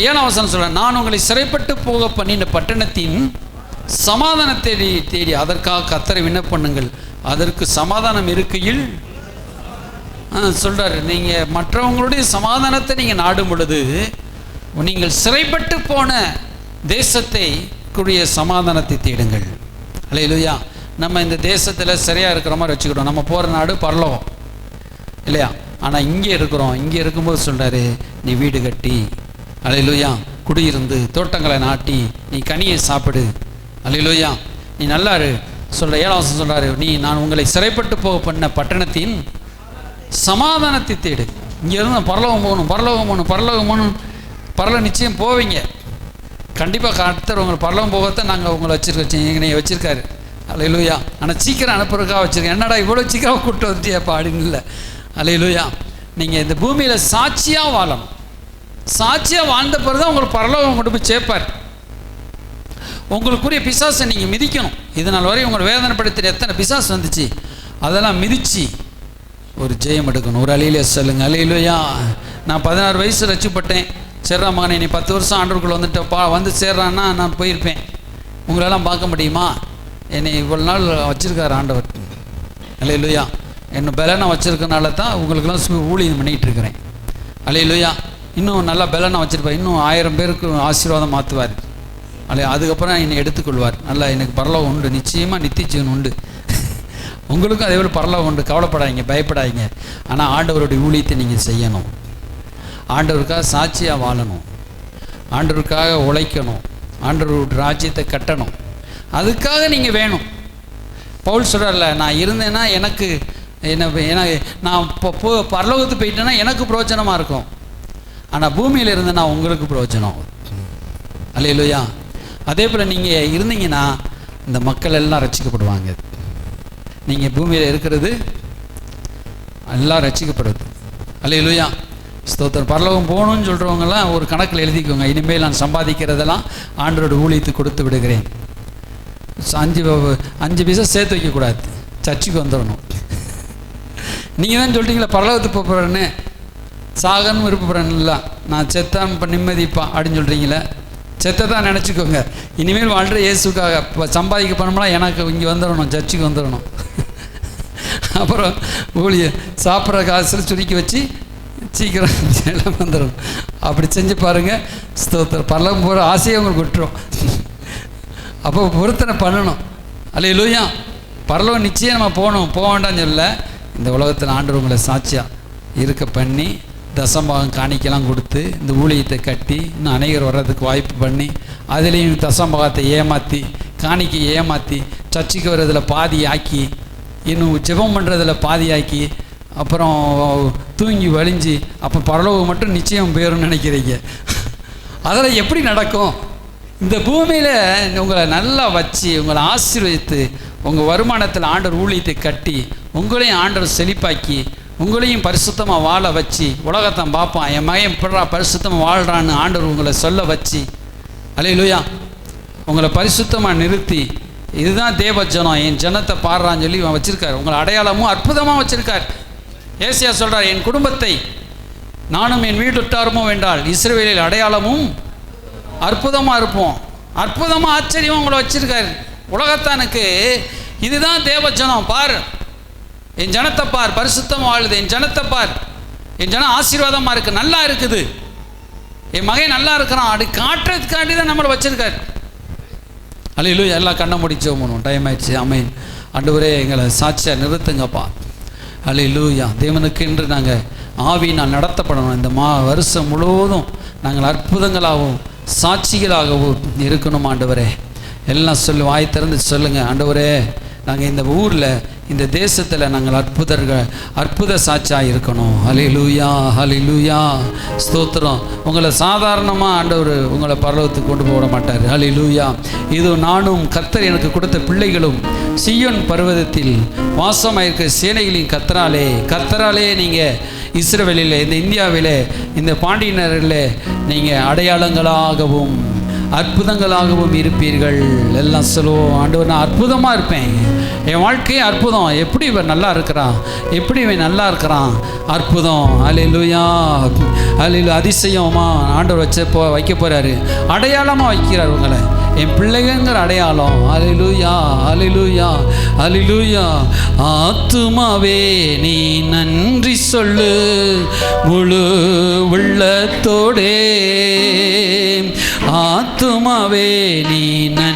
7ஆம் வசனம் சொல்றேன், நான் உங்களை சிறைப்பட்டு போக பண்ணின பட்டணத்தின் சமாதானத்தை தேடி அதற்காக கர்த்தரை விண்ணப்பண்ணுங்கள், அதற்கு சமாதானம் இருக்கையில் சொல்றாரு. நீங்கள் மற்றவங்களுடைய சமாதானத்தை நீங்கள் நாடும் பொழுது நீங்கள் சிறைப்பட்டு போன தேசத்தை கூடிய சமாதானத்தை தேடுங்கள். அல்லேலூயா. நம்ம இந்த தேசத்தில் சரியாக இருக்கிற மாதிரி வச்சுக்கிட்டோம். நம்ம போகிற நாடு பரலோகம் இல்லையா? ஆனால் இங்கே இருக்கிறோம். இங்கே இருக்கும்போது சொல்கிறாரு, நீ வீடு கட்டி அல்லேலூயா குடியிருந்து தோட்டங்களை நாட்டி நீ கனியை சாப்பிடு. அல்லேலூயா, நீ நல்லாரு சொல்கிற. 7ஆம் வசனம் சொல்கிறாரு, நான் உங்களை சிறைப்பட்டு போக பண்ண பட்டணத்தின் சமாதானத்தை தேடு. இங்கேருந்து பரலோகம் போகணும், பரலோகம் போகணும், பரலோகம் போகணும். பரலோகம் நிச்சயம் போவீங்க கண்டிப்பாக. கர்த்தர் உங்களை பரலோகம் போகத்தான் நாங்கள் உங்களை நீங்கள் வச்சுருக்காரு. அல்லேலூயா. ஆனால் சீக்கிரம் அனுப்புறதுக்காக வச்சுருக்கேன். என்னடா இவ்வளோ சீக்கிரம் கூப்பிட்டு வந்துட்டியாப்பா அப்படின்னு இல்லை. அல்லேலூயா. நீங்கள் இந்த பூமியில் சாட்சியாக வாழணும். சாட்சியாக வாழ்ந்த பிறகு தான் உங்களுக்கு பரலோகம் கொண்டு போய் சேர்ப்பார். உங்களுக்குரிய பிசாசை நீங்கள் மிதிக்கணும். இதனால் வரை உங்களை வேதனைப்படுத்தின எத்தனை பிசாசு வந்துச்சு, அதெல்லாம் மிதித்து ஒரு ஜெயம் எடுக்கணும். ஒரு அலையிலே சொல்லுங்க, அல்லேலூயா. நான் 16 வயசு ரட்சிப்பட்டேன். சேர்றா மகனே, நீ 10 வருஷம் ஆண்டவருக்குள்ள வந்துட்டப்பா, வந்து சேர்றான்னா நான் போயிருப்பேன். உங்களெல்லாம் பார்க்க முடியுமா? என்னை இவ்வளோ நாள் வச்சுருக்கார் ஆண்டவர். அல்லேலூயா. என்னை பலனை வச்சுருக்கனால தான் உங்களுக்கெல்லாம் ஊழியம் பண்ணிகிட்டு இருக்கிறேன். அல்லேலூயா. இன்னும் நல்லா பலனை வச்சுருப்பார். இன்னும் 1000 பேருக்கு ஆசீர்வாதம் மாற்றுவார். அதுக்கப்புறம் என்னை எடுத்துக்கொள்வார். நல்லா எனக்கு பரலோகம் உண்டு, நிச்சயமாக நித்திய ஜீவன் உண்டு. உங்களுக்கும் அதே போல் பரலோகம் உண்டு. கவலைப்படாதீங்க, பயப்படாதீங்க. ஆனால் ஆண்டவருடைய ஊழியத்தை நீங்கள் செய்யணும். ஆண்டவருக்காக சாட்சியாக வாழணும். ஆண்டவருக்காக உழைக்கணும். ஆண்டவருடைய ராஜ்யத்தை கட்டணும். அதுக்காக நீங்கள் வேணும். பவுல் சொல்கிறார்ல, நான் இருந்தேன்னா எனக்கு நான் இப்போ பரலோகத்துக்கு போயிட்டேன்னா எனக்கு பிரயோஜனமாக இருக்கும். ஆனால் பூமியில் இருந்தேன்னா உங்களுக்கு பிரயோஜனம். அல்லேலூயா. அதே போல் நீங்கள் இருந்தீங்கன்னா இந்த மக்கள் எல்லாம் ரட்சிக்கப்படுவாங்க. நீங்கள் பூமியில் இருக்கிறது எல்லாம் ரட்சிக்கப்படுது. அல்லேலூயா, ஸ்தோத்திரம். பரலோகம் போகணும்னு சொல்கிறவங்கலாம் ஒரு கணக்கில் எழுதிக்கோங்க. இனிமேல் நான் சம்பாதிக்கிறதெல்லாம் ஆண்டவரோட ஊழியத்துக்கு கொடுத்து விடுகிறேன். 5 பைசா சேர்த்து வைக்கக்கூடாது, சர்ச்சுக்கு வந்துடணும். நீங்கள் தான் சொல்கிறீங்களா பரலோகத்துக்கு போகிறேன்னு, சாகன்னு விருப்பப்படுறேன்ல, நான் செத்தான் இப்போ நிம்மதிப்பா அப்படின்னு சொல்கிறீங்களே, செத்தை தான் நினச்சிக்கோங்க. இனிமேல் வாழ்கிற இயேசுக்காக இப்போ சம்பாதிக்க பண்ணோம்னா எனக்கு இங்கே வந்துடணும், சர்ச்சுக்கு வந்துடணும். அப்புறம் ஊழிய சாப்பிட்ற காசில் சுருக்கி வச்சு சீக்கிரம் எல்லாம் வந்துடணும். அப்படி செஞ்சு பாருங்கள். ஸ்தோத்திரம். பரலோகம் போகிற ஆசையை உங்களுக்கு விட்டுரும். அப்போ பொருத்தனை பண்ணணும். அல்லேலூயா. பரலோகம் நிச்சயம் நம்ம போகணும், போக வேண்டாம்னு சொல்ல. இந்த உலகத்தில் ஆண்டவர் உங்களை சாட்சியாக இருக்க பண்ணி தசம்பாகம் காணிக்கலாம் கொடுத்து இந்த ஊழியத்தை கட்டி இன்னும் அநேகர் வர்றதுக்கு வாய்ப்பு பண்ணி அதுலேயும் தசம்பாகத்தை ஏமாற்றி காணிக்கை ஏமாற்றி சர்ச்சுக்கு வர்றதில் பாதி ஆக்கி இன்னும் ஜெபம் பண்ணுறதில் பாதி ஆக்கி அப்புறம் தூங்கி வலிஞ்சு அப்போ பரலோகம் மட்டும் நிச்சயம் போயிடும்னு நினைக்கிறீங்க. அதெல்லாம் எப்படி நடக்கும்? இந்த பூமியில் உங்களை நல்லா வச்சு உங்களை ஆசீர்வதித்து உங்கள் வருமானத்தில் ஆண்டவர் ஊழியத்தை கட்டி உங்களையும் ஆண்டவர் செழிப்பாக்கி உங்களையும் பரிசுத்தமாக வாழ வச்சு உலகத்தை பார்ப்பான், என் மகன் பிறா பரிசுத்தமாக வாழ்கிறான்னு ஆண்டவர் உங்களை சொல்ல வச்சு, அல்லேலூயா, உங்களை பரிசுத்தமாக நிறுத்தி இதுதான் தேவ ஜனம், என் ஜனத்தை பாடுறான்னு சொல்லி வச்சுருக்கார். உங்களை அடையாளமும் அற்புதமாக வச்சுருக்கார். ஏசியா சொல்கிறார், என் குடும்பத்தை நானும் என் வீட்டுட்டாருமோ வேண்டால் இஸ்ரவேலில் அடையாளமும் அற்புதமாக இருப்போம். அற்புதமாக ஆச்சரியமாக உங்களை வச்சுருக்காரு. உலகத்தானுக்கு இதுதான் தேவஜனம். பார், என் ஜனத்தை பார், பரிசுத்தமாக வாழுது, என் ஜனத்தை பார், என் ஜனம் ஆசீர்வாதமாக இருக்குது, நல்லா இருக்குது, என் மகன் நல்லா இருக்கிறான், அப்படி காட்டுறதுக்காண்டி தான் நம்மளை வச்சிருக்காரு. அல்லேலூயா. எல்லாம் கண்ணை முடிச்சோம், டைம் ஆயிடுச்சு. ஆமென். ஆண்டவரே எங்களை சாட்சியாக நிறுத்துங்கப்பா. அல்லேலூயா. தேவனுக்கு என்று நாங்கள் ஆவியினால் நடத்தப்படணும். இந்த வருஷம் முழுவதும் நாங்கள் அற்புதங்களாகவும் சாட்சிகளாகவும் இருக்கணும் ஆண்டவரே. எல்லாம் சொல்லு, வாய் திறந்து சொல்லுங்கள். ஆண்டவரே, நாங்கள் இந்த ஊரில், இந்த தேசத்தில் நாங்கள் அற்புத சாட்சியாக இருக்கணும். ஹல்லேலூயா, ஹல்லேலூயா. ஸ்தோத்திரம். உங்களை சாதாரணமாக ஆண்டவர் உங்களை பரலோகத்துக்கு கொண்டு போக மாட்டார். ஹல்லேலூயா. இது நானும் கர்த்தர் எனக்கு கொடுத்த பிள்ளைகளும் சீயோன் பர்வதத்தில் வாசமாயிருக்க சேனைகளின் கர்த்தராலே நீங்கள் இஸ்ரவேலில், இந்த இந்தியாவில், இந்த பாண்டியனரில் நீங்கள் அடையாளங்களாகவும் அற்புதங்களாகவும் இருப்பீர்கள். எல்லாம் சொல்லுவோம். ஆண்டவர், நான் அற்புதமாக இருப்பேன், என் வாழ்க்கையே அற்புதம். எப்படி இவன் நல்லா இருக்கிறான், எப்படி இவன் நல்லா இருக்கிறான், அற்புதம். அல்லேலூயா, அல்லேலூயா. அதிசயமா ஆண்டவர் வைக்க போகிறாரு, அடையாளமாக வைக்கிறார் உங்களை, என் பிள்ளைங்கிற அடையாளம். அல்லேலூயா, அல்லேலூயா, அல்லேலூயா. ஆத்துமாவே நீ நன்றி சொல்லு முழு உள்ளத்தோடே, ஆத்துமாவே நீ